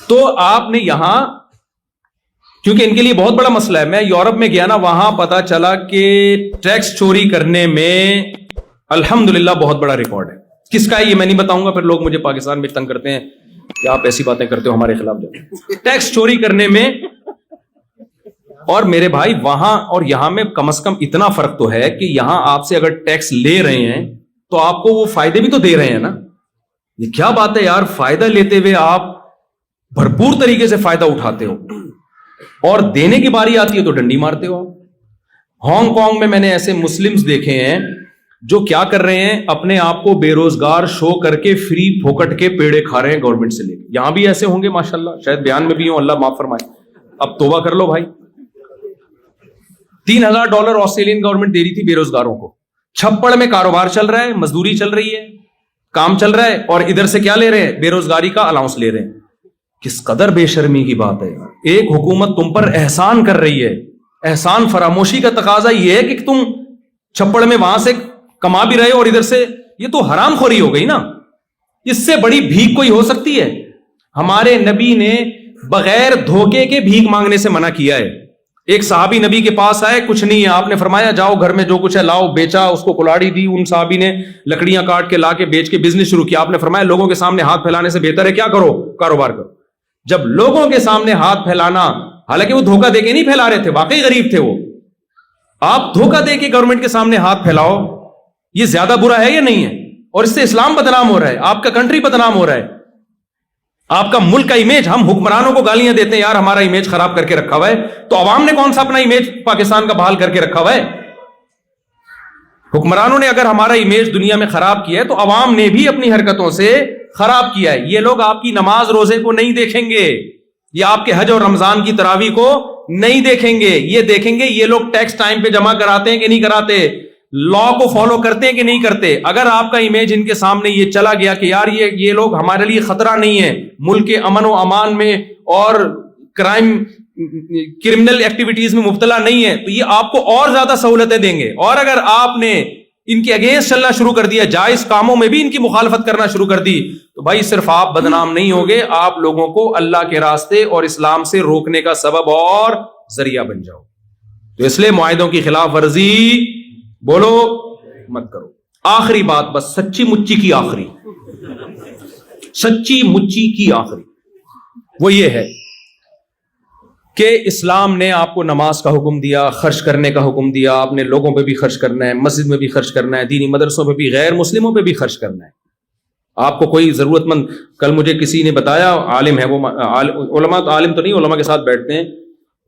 تو آپ نے یہاں، کیونکہ ان کے لیے بہت بڑا مسئلہ ہے، میں یورپ میں گیا نا، وہاں پتا چلا کہ ٹیکس چوری کرنے میں الحمدللہ بہت بڑا ریکارڈ ہے۔ کس کا ہے یہ میں نہیں بتاؤں گا، پھر لوگ مجھے پاکستان میں تنگ کرتے ہیں کہ آپ ایسی باتیں کرتے ہو ہمارے خلاف۔ ٹیکس چوری کرنے میں، اور میرے بھائی وہاں اور یہاں میں کم از کم اتنا فرق تو ہے کہ یہاں آپ سے اگر ٹیکس لے رہے ہیں تو آپ کو وہ فائدے بھی تو دے رہے ہیں نا۔ یہ کیا بات ہے یار، فائدہ لیتے ہوئے آپ بھرپور طریقے سے فائدہ اٹھاتے ہو، اور دینے کی باری آتی ہے تو ڈنڈی مارتے ہو۔ ہانگ کانگ میں نے ایسے مسلمز دیکھے ہیں جو کیا کر رہے ہیں، اپنے آپ کو بے روزگار شو کر کے فری پھوکٹ کے پیڑے کھا رہے ہیں گورنمنٹ سے لے کے۔ یہاں بھی ایسے ہوں گے ماشاءاللہ، شاید بیان میں بھی ہوں، اللہ معاف فرمائے۔ اب توبہ کر لو بھائی۔ $3000 آسٹریلین گورنمنٹ دے رہی تھی بے روزگاروں کو، چھپڑ میں کاروبار چل رہا ہے، مزدوری چل رہی ہے، کام چل رہا ہے، اور ادھر سے کیا لے رہے ہیں؟ بے روزگاری کا الاؤنس لے رہے ہیں۔ کس قدر بے شرمی کی بات ہے۔ ایک حکومت تم پر احسان کر رہی ہے، احسان فراموشی کا تقاضا یہ ہے کہ تم چھپڑ میں وہاں سے کما بھی رہے ہو اور ادھر سے، یہ تو حرام خوری ہو گئی نا۔ اس سے بڑی بھیک کوئی ہو سکتی ہے؟ ہمارے نبی نے بغیر دھوکے کے بھیک مانگنے سے منع کیا ہے۔ ایک صحابی نبی کے پاس آئے، کچھ نہیں ہے، آپ نے فرمایا جاؤ گھر میں جو کچھ ہے لاؤ، بیچا، اس کو کلاڑی دی، ان صحابی نے لکڑیاں کاٹ کے لا کے بیچ کے بزنس شروع کیا۔ آپ نے فرمایا لوگوں کے سامنے ہاتھ پھیلانے سے بہتر ہے کیا کرو؟ کاروبار کرو۔ جب لوگوں کے سامنے ہاتھ پھیلانا، حالانکہ وہ دھوکہ دے کے نہیں پھیلا رہے تھے، واقعی غریب تھے وہ، آپ دھوکہ دے کے گورنمنٹ کے سامنے ہاتھ پھیلاؤ، یہ زیادہ برا ہے یا نہیں ہے؟ اور اس سے اسلام بدنام ہو رہا ہے، آپ کا کنٹری بدنام ہو رہا ہے، آپ کا ملک کا امیج۔ ہم حکمرانوں کو گالیاں دیتے ہیں یار ہمارا امیج خراب کر کے رکھا ہوا ہے، تو عوام نے کون سا اپنا امیج پاکستان کا بحال کر کے رکھا ہوا ہے؟ حکمرانوں نے اگر ہمارا امیج دنیا میں خراب کیا ہے تو عوام نے بھی اپنی حرکتوں سے خراب کیا ہے۔ یہ لوگ آپ کی نماز روزے کو نہیں دیکھیں گے، یہ آپ کے حج اور رمضان کی تراویح کو نہیں دیکھیں گے، یہ دیکھیں گے یہ لوگ ٹیکس ٹائم پہ جمع کراتے ہیں کہ نہیں کراتے، لا کو فالو کرتے ہیں کہ نہیں کرتے۔ اگر آپ کا امیج ان کے سامنے یہ چلا گیا کہ یار یہ لوگ ہمارے لیے خطرہ نہیں ہے، ملک کے امن و امان میں اور کرمنل ایکٹیویٹیز میں مبتلا نہیں ہے، تو یہ آپ کو اور زیادہ سہولتیں دیں گے۔ اور اگر آپ نے ان کے اگینسٹ چلنا شروع کر دیا، جائز کاموں میں بھی ان کی مخالفت کرنا شروع کر دی، تو بھائی صرف آپ بدنام نہیں ہوگے، آپ لوگوں کو اللہ کے راستے اور اسلام سے روکنے کا سبب اور ذریعہ بن جاؤ۔ تو اس لیے معاہدوں کی خلاف ورزی بولو مت کرو۔ آخری بات، بس سچی مچی کی آخری، سچی مچی کی آخری وہ یہ ہے کہ اسلام نے آپ کو نماز کا حکم دیا، خرچ کرنے کا حکم دیا، آپ نے لوگوں پہ بھی خرچ کرنا ہے، مسجد میں بھی خرچ کرنا ہے، دینی مدرسوں پہ بھی، غیر مسلموں پہ بھی خرچ کرنا ہے۔ آپ کو کوئی ضرورت مند، کل مجھے کسی نے بتایا، عالم ہے وہ، علماء عالم تو نہیں، علماء کے ساتھ بیٹھتے ہیں،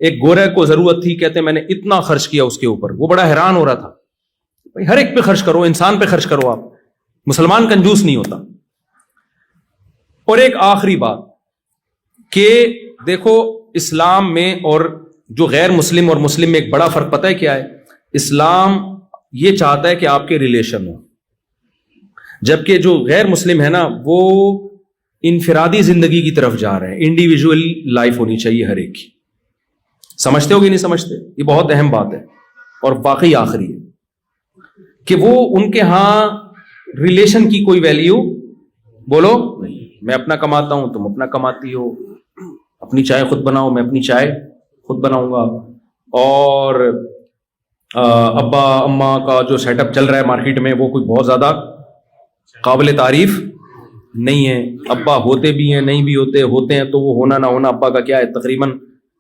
ایک گورے کو ضرورت تھی، کہتے ہیں میں نے اتنا خرچ کیا اس کے اوپر، وہ بڑا حیران ہو رہا تھا۔ بھائی ہر ایک پہ خرچ کرو، انسان پہ خرچ کرو، آپ مسلمان کنجوس نہیں ہوتا۔ اور ایک آخری بات کہ دیکھو اسلام میں اور جو غیر مسلم اور مسلم میں ایک بڑا فرق پتہ ہے کیا ہے؟ اسلام یہ چاہتا ہے کہ آپ کے ریلیشن ہو، جبکہ جو غیر مسلم ہے نا وہ انفرادی زندگی کی طرف جا رہے ہیں. انڈیویجول لائف ہونی چاہیے ہر ایک کی. سمجھتے ہو کہ نہیں سمجھتے؟ یہ بہت اہم بات ہے اور واقعی آخری ہے کہ وہ ان کے ہاں ریلیشن کی کوئی ویلیو بولو نہیں. میں اپنا کماتا ہوں، تم اپنا کماتی ہو، اپنی چائے خود بناؤ، میں اپنی چائے خود بناؤں گا. اور ابا اماں کا جو سیٹ اپ چل رہا ہے مارکیٹ میں وہ کوئی بہت زیادہ قابل تعریف نہیں ہے. ابا ہوتے بھی ہیں، نہیں بھی ہوتے ہیں تو وہ ہونا نہ ہونا ابا کا کیا ہے، تقریباً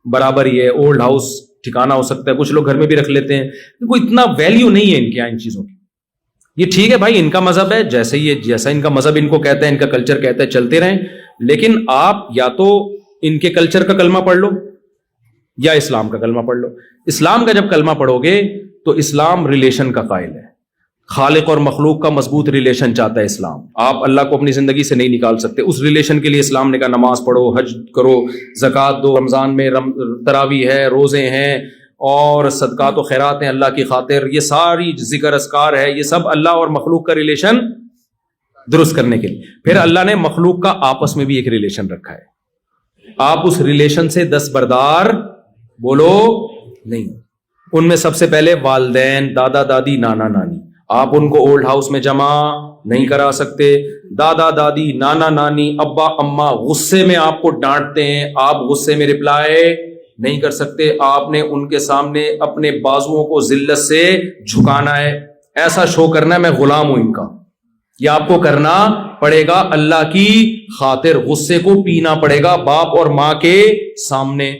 برابر ہی ہے. اولڈ ہاؤس ٹھکانہ ہو سکتا ہے، کچھ لوگ گھر میں بھی رکھ لیتے ہیں. کوئی اتنا ویلیو نہیں ہے ان کے یہاں ان چیزوں کی. یہ ٹھیک ہے بھائی، ان کا مذہب ہے، جیسا ان کا مذہب ان کو کہتا ہے، ان کا کلچر کہتا ہے، چلتے رہیں. لیکن آپ یا تو ان کے کلچر کا کلمہ پڑھ لو یا اسلام کا کلمہ پڑھ لو. اسلام کا جب کلمہ پڑھو گے تو اسلام ریلیشن کا قائل ہے. خالق اور مخلوق کا مضبوط ریلیشن چاہتا ہے اسلام. آپ اللہ کو اپنی زندگی سے نہیں نکال سکتے. اس ریلیشن کے لیے اسلام نے کہا نماز پڑھو، حج کرو، زکوٰۃ دو، رمضان میں تراویح ہے، روزے ہیں اور صدقات و خیرات ہیں اللہ کی خاطر. یہ ساری ذکر اذکار ہے، یہ سب اللہ اور مخلوق کا ریلیشن درست کرنے کے لیے. پھر اللہ نے مخلوق کا آپس میں بھی ایک ریلیشن رکھا ہے. آپ اس ریلیشن سے دستبردار بولو نہیں. ان میں سب سے پہلے والدین، دادا دادی، نانا نانی. آپ ان کو اولڈ ہاؤس میں جمع نہیں کرا سکتے. دادا دادی، نانا نانی، ابا اماں غصے میں آپ کو ڈانٹتے ہیں، آپ غصے میں رپلائی نہیں کر سکتے. آپ نے ان کے سامنے اپنے بازوؤں کو ذلت سے جھکانا ہے، ایسا شو کرنا ہے میں غلام ہوں ان کا. یہ آپ کو کرنا پڑے گا اللہ کی خاطر. غصے کو پینا پڑے گا باپ اور ماں کے سامنے.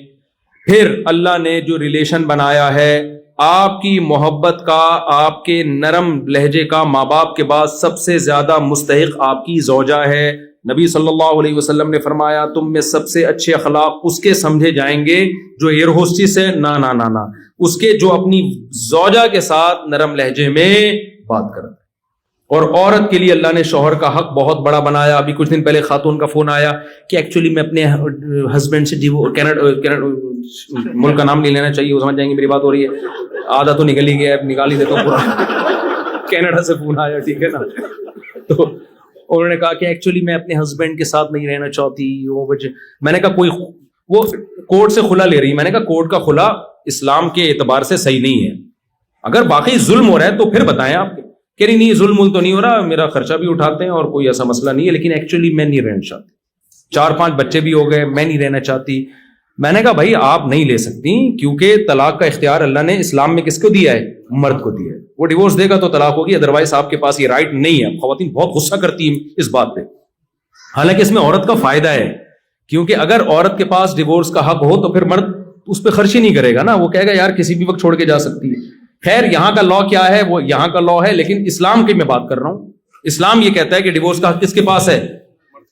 پھر اللہ نے جو ریلیشن بنایا ہے، آپ کی محبت کا، آپ کے نرم لہجے کا ماں باپ کے بعد سب سے زیادہ مستحق آپ کی زوجہ ہے. نبی صلی اللہ علیہ وسلم نے فرمایا تم میں سب سے اچھے اخلاق اس کے سمجھے جائیں گے جو ایئر ہوسٹس ہے، نہ اس کے جو اپنی زوجہ کے ساتھ نرم لہجے میں بات کرتا ہے. اور عورت کے لیے اللہ نے شوہر کا حق بہت بڑا بنایا. ابھی کچھ دن پہلے خاتون کا فون آیا کہ ایکچولی میں اپنے ہسبینڈ سے کینیڈا ملک کا نام نہیں لینا چاہیے، وہ سمجھ جائیں گے میری بات ہو رہی ہے. آدھا تو نکل ہی گیا، نکال ہی دیتا ہوں. کینیڈا سے فون آیا، ٹھیک ہے نا. تو انہوں نے کہا کہ ایکچولی میں اپنے ہسبینڈ کے ساتھ نہیں رہنا چاہتی. وہ وجہ میں نے کہا کوئی وہ کورٹ سے خلا لے رہی. میں نے کہا کورٹ کا خلا اسلام کے اعتبار سے صحیح نہیں ہے. اگر باقی ظلم ہو رہا ہے تو پھر بتائیں. آپ کہہ رہی نہیں ظلم تو نہیں ہو رہا، میرا خرچہ بھی اٹھاتے ہیں اور کوئی ایسا مسئلہ نہیں ہے، لیکن ایکچولی میں نہیں رہنا چاہتی. 4-5 بچے بھی ہو گئے، میں نہیں رہنا چاہتی. میں نے کہا بھائی آپ نہیں لے سکتی کیونکہ طلاق کا اختیار اللہ نے اسلام میں کس کو دیا ہے؟ مرد کو دیا ہے. وہ ڈیورس دے گا تو طلاق ہوگی، ادروائز آپ کے پاس یہ رائٹ نہیں ہے. خواتین بہت غصہ کرتی ہیں اس بات پہ، حالانکہ اس میں عورت کا فائدہ ہے. کیونکہ اگر عورت کے پاس ڈیورس کا حق ہو تو پھر مرد اس پہ خرچ ہی نہیں کرے گا نا. وہ کہے گا یار کسی بھی وقت چھوڑ کے جا سکتی ہے. خیر یہاں کا لا کیا ہے؟ وہ یہاں کا لا ہے، لیکن اسلام کی میں بات کر رہا ہوں. اسلام یہ کہتا ہے کہ ڈیورس کا حق کس کے پاس ہے؟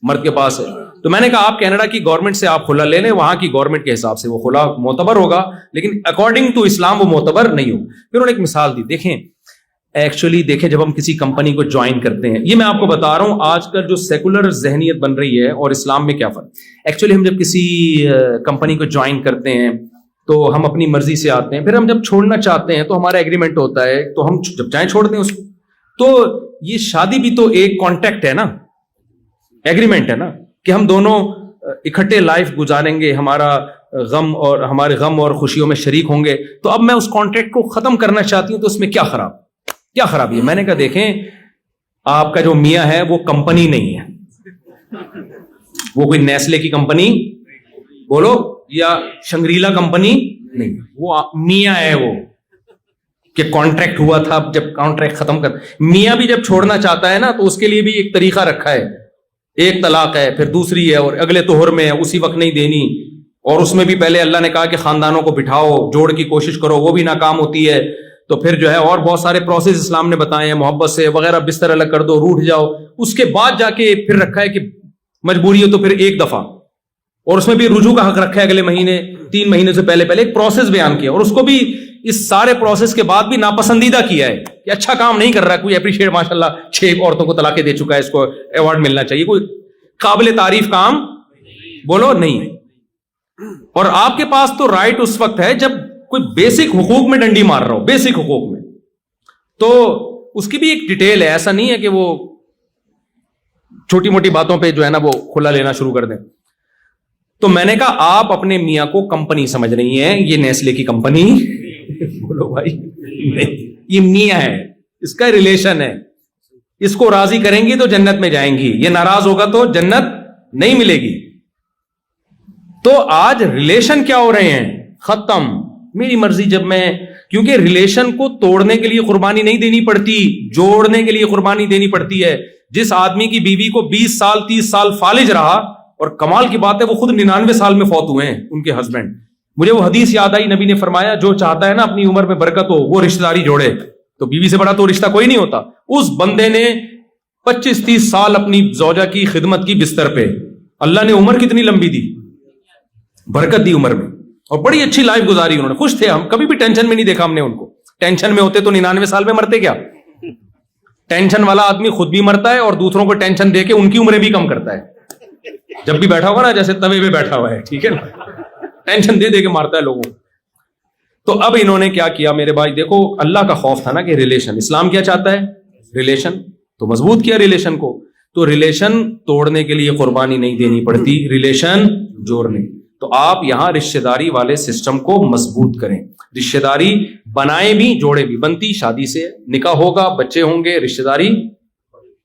مرد کے پاس ہے. تو میں نے کہا آپ کینیڈا کی گورنمنٹ سے آپ خلا لے لیں، وہاں کی گورنمنٹ کے حساب سے وہ خلا معتبر ہوگا، لیکن اکارڈنگ ٹو اسلام وہ معتبر نہیں ہوگا. پھر انہوں نے ایک مثال دی. دیکھیں جب ہم کسی کمپنی کو جوائن کرتے ہیں، یہ میں آپ کو بتا رہا ہوں آج کل جو سیکولر ذہنیت بن رہی ہے اور اسلام میں کیا فرق. ایکچولی ہم جب کسی کمپنی کو جوائن کرتے ہیں تو ہم اپنی مرضی سے آتے ہیں، پھر ہم جب چھوڑنا چاہتے ہیں تو ہمارا ایگریمنٹ ہوتا ہے، تو ہم جب چاہیں چھوڑتے ہیں اس کو. تو یہ شادی بھی تو ایک کانٹیکٹ ہے نا، ایگریمنٹ ہے نا کہ ہم دونوں اکٹھے لائف گزاریں گے، ہمارے غم اور خوشیوں میں شریک ہوں گے. تو اب میں اس کانٹریکٹ کو ختم کرنا چاہتی ہوں تو اس میں کیا خرابی ہے؟ میں نے کہا دیکھیں آپ کا جو میاں ہے وہ کمپنی نہیں ہے، وہ کوئی نیسلے کی کمپنی بولو یا شنگریلا کمپنی نہیں، وہ میاں ہے. وہ کہ کانٹریکٹ ہوا تھا، جب کانٹریکٹ ختم کر میاں بھی جب چھوڑنا چاہتا ہے نا تو اس کے لیے بھی ایک طریقہ رکھا ہے. ایک طلاق ہے، پھر دوسری ہے، اور اگلے طہر میں ہے، اسی وقت نہیں دینی. اور اس میں بھی پہلے اللہ نے کہا کہ خاندانوں کو بٹھاؤ، جوڑ کی کوشش کرو، وہ بھی ناکام ہوتی ہے. تو پھر جو ہے اور بہت سارے پروسیس اسلام نے بتائے ہیں، محبت سے وغیرہ، بستر الگ کر دو، روٹھ جاؤ. اس کے بعد جا کے پھر رکھا ہے کہ مجبوری ہو تو پھر ایک دفعہ، اور اس میں بھی رجوع کا حق رکھا ہے اگلے مہینے، 3 مہینے سے پہلے ایک پروسیس بیان کیا. اور اس کو بھی اس سارے پروسیس کے بعد بھی ناپسندیدہ کیا ہے کہ اچھا کام نہیں کر رہا ہے. کوئی اپریشیٹ ماشاءاللہ 6 عورتوں کو طلاقیں دے چکا ہے، اس کو ایوارڈ ملنا چاہیے. کوئی قابل تعریف کام بولو نہیں. اور آپ کے پاس تو رائٹ اس وقت ہے جب کوئی بیسک حقوق میں ڈنڈی مار رہا ہو، بیسک حقوق میں. تو اس کی بھی ایک ڈیٹیل ہے، ایسا نہیں ہے کہ وہ چھوٹی موٹی باتوں پہ جو ہے نا وہ کھلا لینا شروع کر دیں. تو میں نے کہا آپ اپنے میاں کو کمپنی سمجھ رہی ہیں, یہ نیسلے کی کمپنی بولو بھائی نہیں, یہ میاں ہے, اس کا ریلیشن ہے, اس کو راضی کریں گی تو جنت میں جائیں گی, یہ ناراض ہوگا تو جنت نہیں ملے گی. تو آج ریلیشن کیا ہو رہے ہیں, ختم, میری مرضی جب میں, کیونکہ ریلیشن کو توڑنے کے لیے قربانی نہیں دینی پڑتی, جوڑنے کے لیے قربانی دینی پڑتی ہے. جس آدمی کی بیوی کو 20 سال 30 سال فالج رہا, اور کمال کی بات ہے وہ خود 99 سال میں فوت ہوئے ہیں ان کے ہسبینڈ. مجھے وہ حدیث یاد آئی, نبی نے فرمایا جو چاہتا ہے نا اپنی عمر میں برکت ہو وہ رشتہ داری جوڑے. تو بیوی سے بڑا تو رشتہ کوئی نہیں ہوتا. اس بندے نے 25-30 سال اپنی زوجہ کی خدمت کی بستر پہ, اللہ نے عمر کتنی لمبی دی, برکت دی عمر میں, اور بڑی اچھی لائف گزاری انہوں نے, خوش تھے. ہم کبھی بھی ٹینشن میں نہیں دیکھا ہم نے ان کو. ٹینشن میں ہوتے تو 99 سال میں مرتے کیا. ٹینشن والا آدمی خود بھی مرتا ہے اور دوسروں کو ٹینشن دے کے ان کی عمریں بھی کم کرتا ہے. جب بھی بیٹھا ہوا نا جیسے توے پہ بیٹھا ہوا ہے, ٹھیک ہے نا, ٹینشن دے دے کے مارتا ہے لوگوں. تو اب انہوں نے کیا کیا میرے بھائی, دیکھو اللہ کا خوف تھا نا کہ ریلیشن, اسلام کیا چاہتا ہے, ریلیشن, تو مضبوط کیا ریلیشن کو. تو ریلیشن توڑنے کے لیے قربانی نہیں دینی پڑتی, ریلیشن جوڑنے. تو آپ یہاں رشتہ داری والے سسٹم کو مضبوط کریں. رشتہ داری بنائے بھی جوڑے بھی, بنتی شادی سے, نکاح ہوگا, بچے ہوں گے, رشتہ داری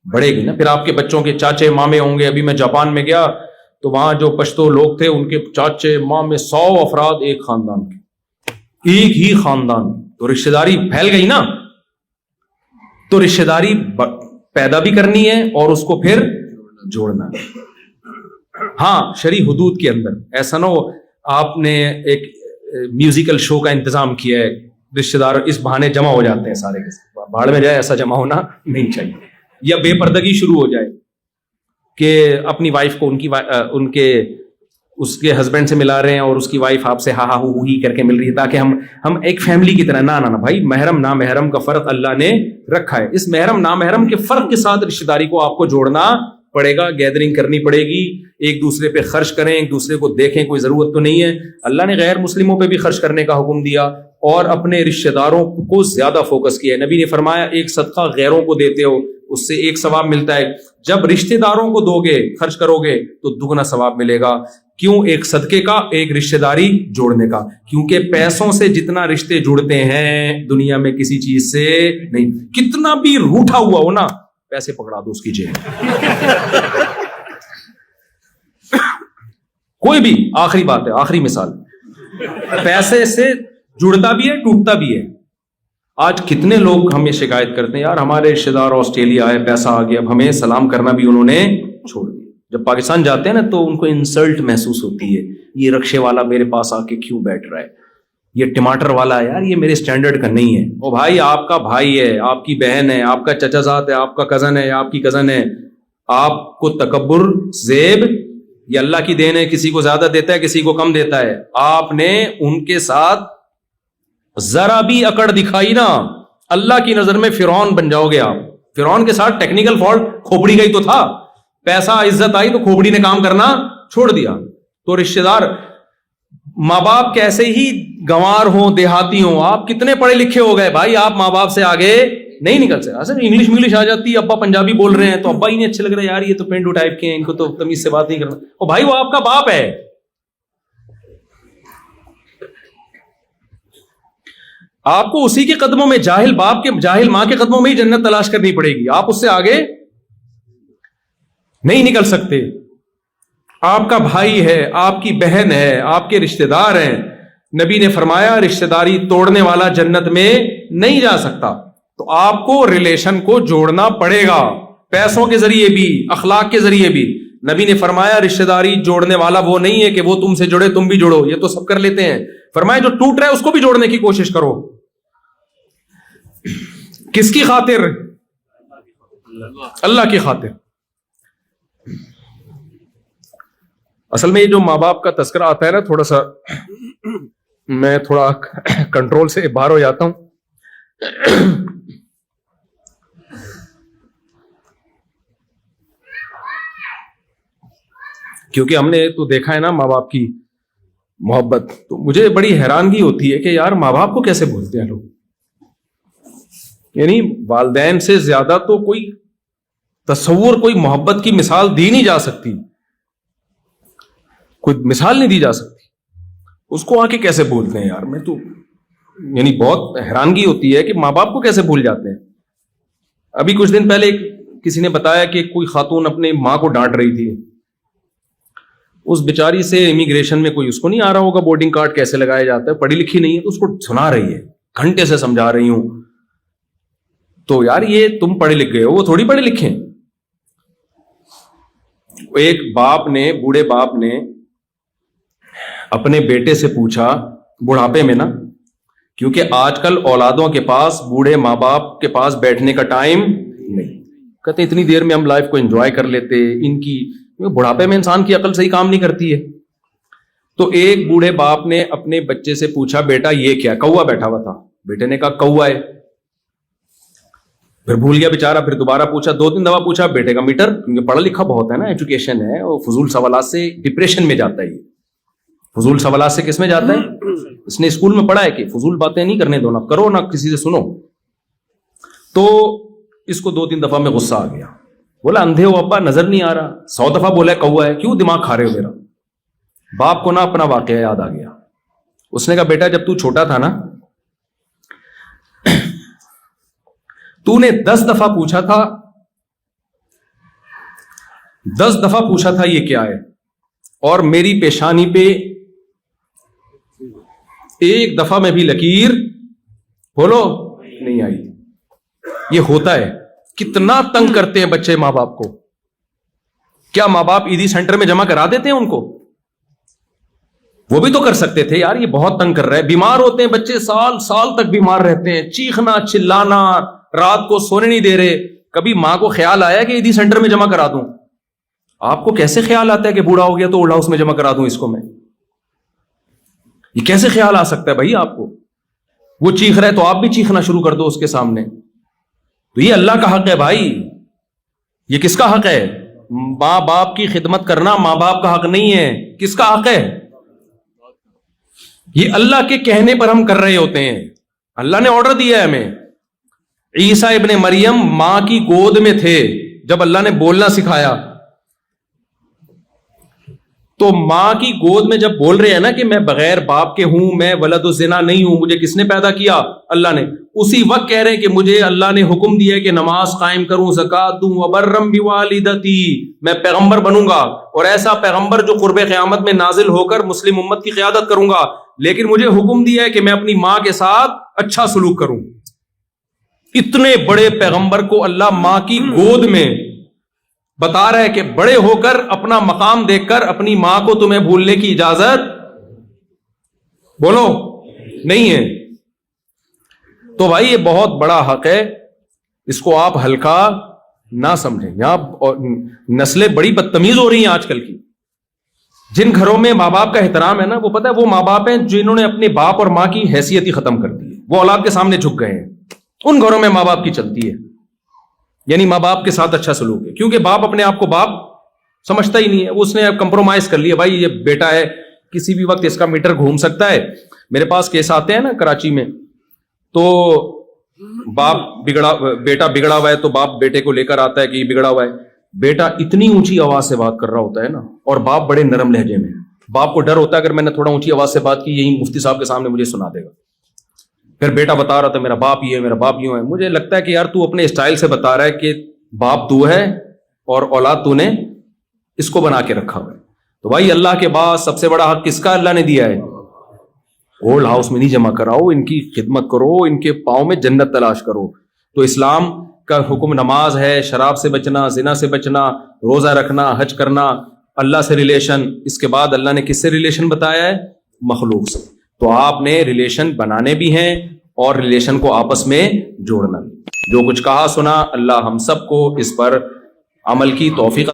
بڑھے گی نا. پھر آپ کے بچوں کے چاچے مامے ہوں گے. ابھی میں جاپان میں گیا تو وہاں جو پشتو لوگ تھے ان کے چاچے مامے 100 افراد ایک خاندان کے, ایک ہی خاندان. تو رشتہ داری پھیل گئی نا. تو رشتہ داری پیدا بھی کرنی ہے اور اس کو پھر جوڑنا ہے. ہاں شرعی حدود کے اندر. ایسا نہ ہو آپ نے ایک میوزیکل شو کا انتظام کیا ہے, رشتہ دار اس بہانے جمع ہو جاتے ہیں سارے کے ساتھ, بھاڑ میں جائے, ایسا جمع ہونا نہیں چاہیے. یا بے پردگی شروع ہو جائے کہ اپنی وائف کو ان کے اس کے ہسبینڈ سے ملا رہے ہیں اور اس کی وائف آپ سے ہا ہا ہو ہی کر کے مل رہی ہے تاکہ ہم ایک فیملی کی طرح. نہ بھائی, محرم نامحرم کا فرق اللہ نے رکھا ہے. اس محرم نامحرم کے فرق کے ساتھ رشتہ داری کو آپ کو جوڑنا پڑے گا, گیدرنگ کرنی پڑے گی, ایک دوسرے پہ خرچ کریں, ایک دوسرے کو دیکھیں, کوئی ضرورت تو نہیں ہے. اللہ نے غیر مسلموں پہ بھی خرچ کرنے کا حکم دیا اور اپنے رشتہ داروں کو زیادہ فوکس کیا ہے. نبی نے فرمایا ایک صدقہ غیروں کو دیتے ہو اس سے ایک ثواب ملتا ہے, جب رشتہ داروں کو دو گے خرچ کرو گے تو دگنا ثواب ملے گا. کیوں؟ ایک صدقے کا, ایک رشتہ داری جوڑنے کا. کیونکہ پیسوں سے جتنا رشتے جڑتے ہیں دنیا میں کسی چیز سے نہیں. کتنا بھی روٹھا ہوا ہو نا, پیسے پکڑا دو اس کی جیب. کوئی بھی, آخری بات ہے, آخری مثال, پیسے سے جڑتا بھی ہے ٹوٹتا بھی ہے. آج کتنے لوگ ہمیں شکایت کرتے ہیں, یار ہمارے رشتہ دار آسٹریلیا آئے, پیسہ آ گیا, اب ہمیں سلام کرنا بھی انہوں نے چھوڑ دیا. جب پاکستان جاتے ہیں نا تو ان کو انسلٹ محسوس ہوتی ہے, یہ رکشے والا میرے پاس آ کے کیوں بیٹھ رہا ہے, یہ ٹماٹر والا ہے, یار یہ میرے سٹینڈرڈ کا نہیں ہے. او بھائی, آپ کا بھائی ہے, آپ کی بہن ہے, آپ کا چچا زاد ہے, آپ کا کزن ہے, آپ کی کزن ہے. آپ کو تکبر زیب یہ اللہ کی دین ہے, کسی کو زیادہ دیتا ہے کسی کو کم دیتا ہے. آپ نے ان کے ساتھ ذرا بھی اکڑ دکھائی نا, اللہ کی نظر میں فرعون بن جاؤ گے آپ. فرعون کے ساتھ ٹیکنیکل فالٹ کھوپڑی کا ہی تو تھا, پیسہ عزت آئی تو کھوپڑی نے کام کرنا چھوڑ دیا. تو رشتہ دار ماں باپ کیسے ہی گنوار ہوں دیہاتی ہوں, آپ کتنے پڑھے لکھے ہو گئے بھائی, آپ ماں باپ سے آگے نہیں نکل سکتے. اصل انگلش آ جاتی ہے, ابا پنجابی بول رہے ہیں تو ابا ہی نہیں اچھے لگ رہے, یار یہ تو پینڈو ٹائپ کے ہیں, ان کو تو تمیز سے بات نہیں کرنا. او بھائی وہ آپ کا باپ ہے. آپ کو اسی کے قدموں میں, جاہل باپ کے جاہل ماں کے قدموں میں ہی جنت تلاش کرنی پڑے گی, آپ اس سے آگے نہیں نکل سکتے. آپ کا بھائی ہے, آپ کی بہن ہے, آپ کے رشتہ دار ہیں. نبی نے فرمایا رشتہ داری توڑنے والا جنت میں نہیں جا سکتا. تو آپ کو ریلیشن کو جوڑنا پڑے گا, پیسوں کے ذریعے بھی, اخلاق کے ذریعے بھی. نبی نے فرمایا رشتہ داری جوڑنے والا وہ نہیں ہے کہ وہ تم سے جڑے تم بھی جڑو, یہ تو سب کر لیتے ہیں. فرمایا جو ٹوٹ رہا ہے اس کو بھی جوڑنے کی کوشش کرو. کس کی خاطر؟ اللہ کی خاطر. اصل میں یہ جو ماں باپ کا تذکرہ آتا ہے نا, تھوڑا سا میں تھوڑا کنٹرول سے باہر ہو جاتا ہوں. کیونکہ ہم نے تو دیکھا ہے نا ماں باپ کی محبت, تو مجھے بڑی حیرانگی ہوتی ہے کہ یار ماں باپ کو کیسے بھولتے ہیں لوگ. یعنی والدین سے زیادہ تو کوئی تصور کوئی محبت کی مثال دی نہیں جا سکتی, کوئی مثال نہیں دی جا سکتی. اس کو آ کے کیسے بولتے ہیں یار, میں تو یعنی بہت حیرانگی ہوتی ہے کہ ماں باپ کو کیسے بھول جاتے ہیں. ابھی کچھ دن پہلے کسی نے بتایا کہ کوئی خاتون اپنے ماں کو ڈانٹ رہی تھی. اس بیچاری سے امیگریشن میں کوئی اس کو نہیں آ رہا ہوگا بورڈنگ کارڈ کیسے لگایا جاتا ہے, پڑھی لکھی نہیں ہے, تو اس کو سنا رہی ہے, گھنٹے سے سمجھا رہی ہوں. تو یار یہ تم پڑھے لکھ گئے ہو, وہ تھوڑی پڑھے لکھے. ایک باپ نے, بوڑھے باپ نے اپنے بیٹے سے پوچھا بڑھاپے میں نا, کیونکہ آج کل اولادوں کے پاس, بوڑھے ماں باپ کے پاس بیٹھنے کا ٹائم نہیں, کہتے اتنی دیر میں ہم لائف کو انجوائے کر لیتے, ان کی بڑھاپے میں انسان کی عقل صحیح کام نہیں کرتی ہے. تو ایک بوڑھے باپ نے اپنے بچے سے پوچھا بیٹا یہ کیا, کوا بیٹھا ہوا تھا, بیٹے نے کہا کوا ہے. پھر بھول گیا بیچارہ, پھر دوبارہ پوچھا, 2-3 دفعہ پوچھا, بیٹے کا میٹر, کیونکہ پڑھا لکھا بہت ہے نا, ایجوکیشن ہے, اور فضول سوالات سے ڈپریشن میں جاتا ہے. یہ فضول سوالات سے کس میں جاتا ہے؟ اس نے اسکول میں پڑھا ہے کہ فضول باتیں نہیں کرنے دو, نہ کرو نہ کسی سے سنو. تو اس کو 2-3 دفعہ میں غصہ آ گیا, بولا اندھے ہو ابا, نظر نہیں آ رہا, 100 دفعہ بولا ہے کوا ہے, کیوں دماغ کھا رہے ہو میرا. باپ کو نا اپنا واقعہ یاد آ گیا. اس نے کہا بیٹا جب تو چھوٹا تھا نا, تو نے 10 دفعہ پوچھا تھا, 10 دفعہ پوچھا تھا یہ کیا ہے, اور میری پیشانی پہ ایک دفعہ میں بھی لکیر بولو نہیں آئی. یہ ہوتا ہے. کتنا تنگ کرتے ہیں بچے ماں باپ کو. کیا ماں باپ عیدی سینٹر میں جمع کرا دیتے ہیں ان کو؟ وہ بھی تو کر سکتے تھے یار. یہ بہت تنگ کر رہا ہے. بیمار ہوتے ہیں بچے, سال سال تک بیمار رہتے ہیں, چیخنا چلانا, رات کو سونے نہیں دے رہے. کبھی ماں کو خیال آیا کہ عیدی سینٹر میں جمع کرا دوں؟ آپ کو کیسے خیال آتا ہے کہ بوڑھا ہو گیا تو اولڈ ہاؤس میں جمع کرا دوں اس کو میں؟ یہ کیسے خیال آ سکتا ہے بھائی آپ کو؟ وہ چیخ رہا ہے تو آپ بھی چیخنا شروع کر دو اس کے سامنے. تو یہ اللہ کا حق ہے بھائی. یہ کس کا حق ہے؟ ماں باپ کی خدمت کرنا ماں باپ کا حق نہیں ہے. کس کا حق ہے؟ یہ اللہ کے کہنے پر ہم کر رہے ہوتے ہیں. اللہ نے آرڈر دیا ہے ہمیں. عیسیٰ ابن مریم ماں کی گود میں تھے جب اللہ نے بولنا سکھایا. تو ماں کی گود میں جب بول رہے ہیں نا کہ میں بغیر باپ کے ہوں, میں ولد الزنا نہیں ہوں, مجھے کس نے پیدا کیا؟ اللہ نے. اسی وقت کہہ رہے ہیں کہ مجھے اللہ نے حکم دیا ہے کہ نماز قائم کروں, زکات دوں, وبرم بوالدتی, میں پیغمبر بنوں گا, اور ایسا پیغمبر جو قرب قیامت میں نازل ہو کر مسلم امت کی قیادت کروں گا. لیکن مجھے حکم دیا ہے کہ میں اپنی ماں کے ساتھ اچھا سلوک کروں. اتنے بڑے پیغمبر کو اللہ ماں کی گود میں بتا رہا ہے کہ بڑے ہو کر اپنا مقام دیکھ کر اپنی ماں کو تمہیں بھولنے کی اجازت بولو نہیں ہے. تو بھائی یہ بہت بڑا حق ہے, اس کو آپ ہلکا نہ سمجھیں. یہاں نسلیں بڑی بدتمیز ہو رہی ہیں آج کل کی. جن گھروں میں ماں باپ کا احترام ہے نا, وہ پتہ ہے وہ ماں باپ ہیں جنہوں نے اپنے باپ اور ماں کی حیثیت ہی ختم کر دی ہے. وہ اولاد کے سامنے جھک گئے ہیں. ان گھروں میں ماں باپ کی چلتی ہے, یعنی ماں باپ کے ساتھ اچھا سلوک ہے. کیونکہ باپ اپنے آپ کو باپ سمجھتا ہی نہیں ہے. اس نے کمپرومائز کر لیا, بھائی یہ بیٹا ہے, کسی بھی وقت اس کا میٹر گھوم سکتا ہے. میرے پاس کیس آتے ہیں نا کراچی میں, تو باپ بگڑا, بیٹا بگڑا ہوا ہے تو باپ بیٹے کو لے کر آتا ہے کہ یہ بگڑا ہوا ہے. بیٹا اتنی اونچی آواز سے بات کر رہا ہوتا ہے نا, اور باپ بڑے نرم لہجے میں. باپ کو ڈر ہوتا ہے اگر میں نے تھوڑا اونچی آواز سے بات کی, یہی مفتی صاحب کے سامنے مجھے سنا دے گا. پھر بیٹا بتا رہا تھا میرا باپ یہ ہے, میرا باپ یوں ہے. مجھے لگتا ہے کہ یار تو اپنے اسٹائل سے بتا رہا ہے کہ باپ تو ہے اور اولاد تو نے اس کو بنا کے رکھا ہوا ہے. تو بھائی اللہ کے بعد سب سے بڑا حق کس کا اللہ نے دیا ہے؟ اولڈ ہاؤس میں نہیں جمع کراؤ, ان کی خدمت کرو, ان کے پاؤں میں جنت تلاش کرو. تو اسلام کا حکم نماز ہے, شراب سے بچنا, زنا سے بچنا, روزہ رکھنا, حج کرنا, اللہ سے ریلیشن. اس کے بعد اللہ نے کس سے ریلیشن بتایا ہے؟ مخلوق سے. تو آپ نے ریلیشن بنانے بھی ہیں اور ریلیشن کو آپس میں جوڑنا بھی. جو کچھ کہا سنا, اللہ ہم سب کو اس پر عمل کی توفیق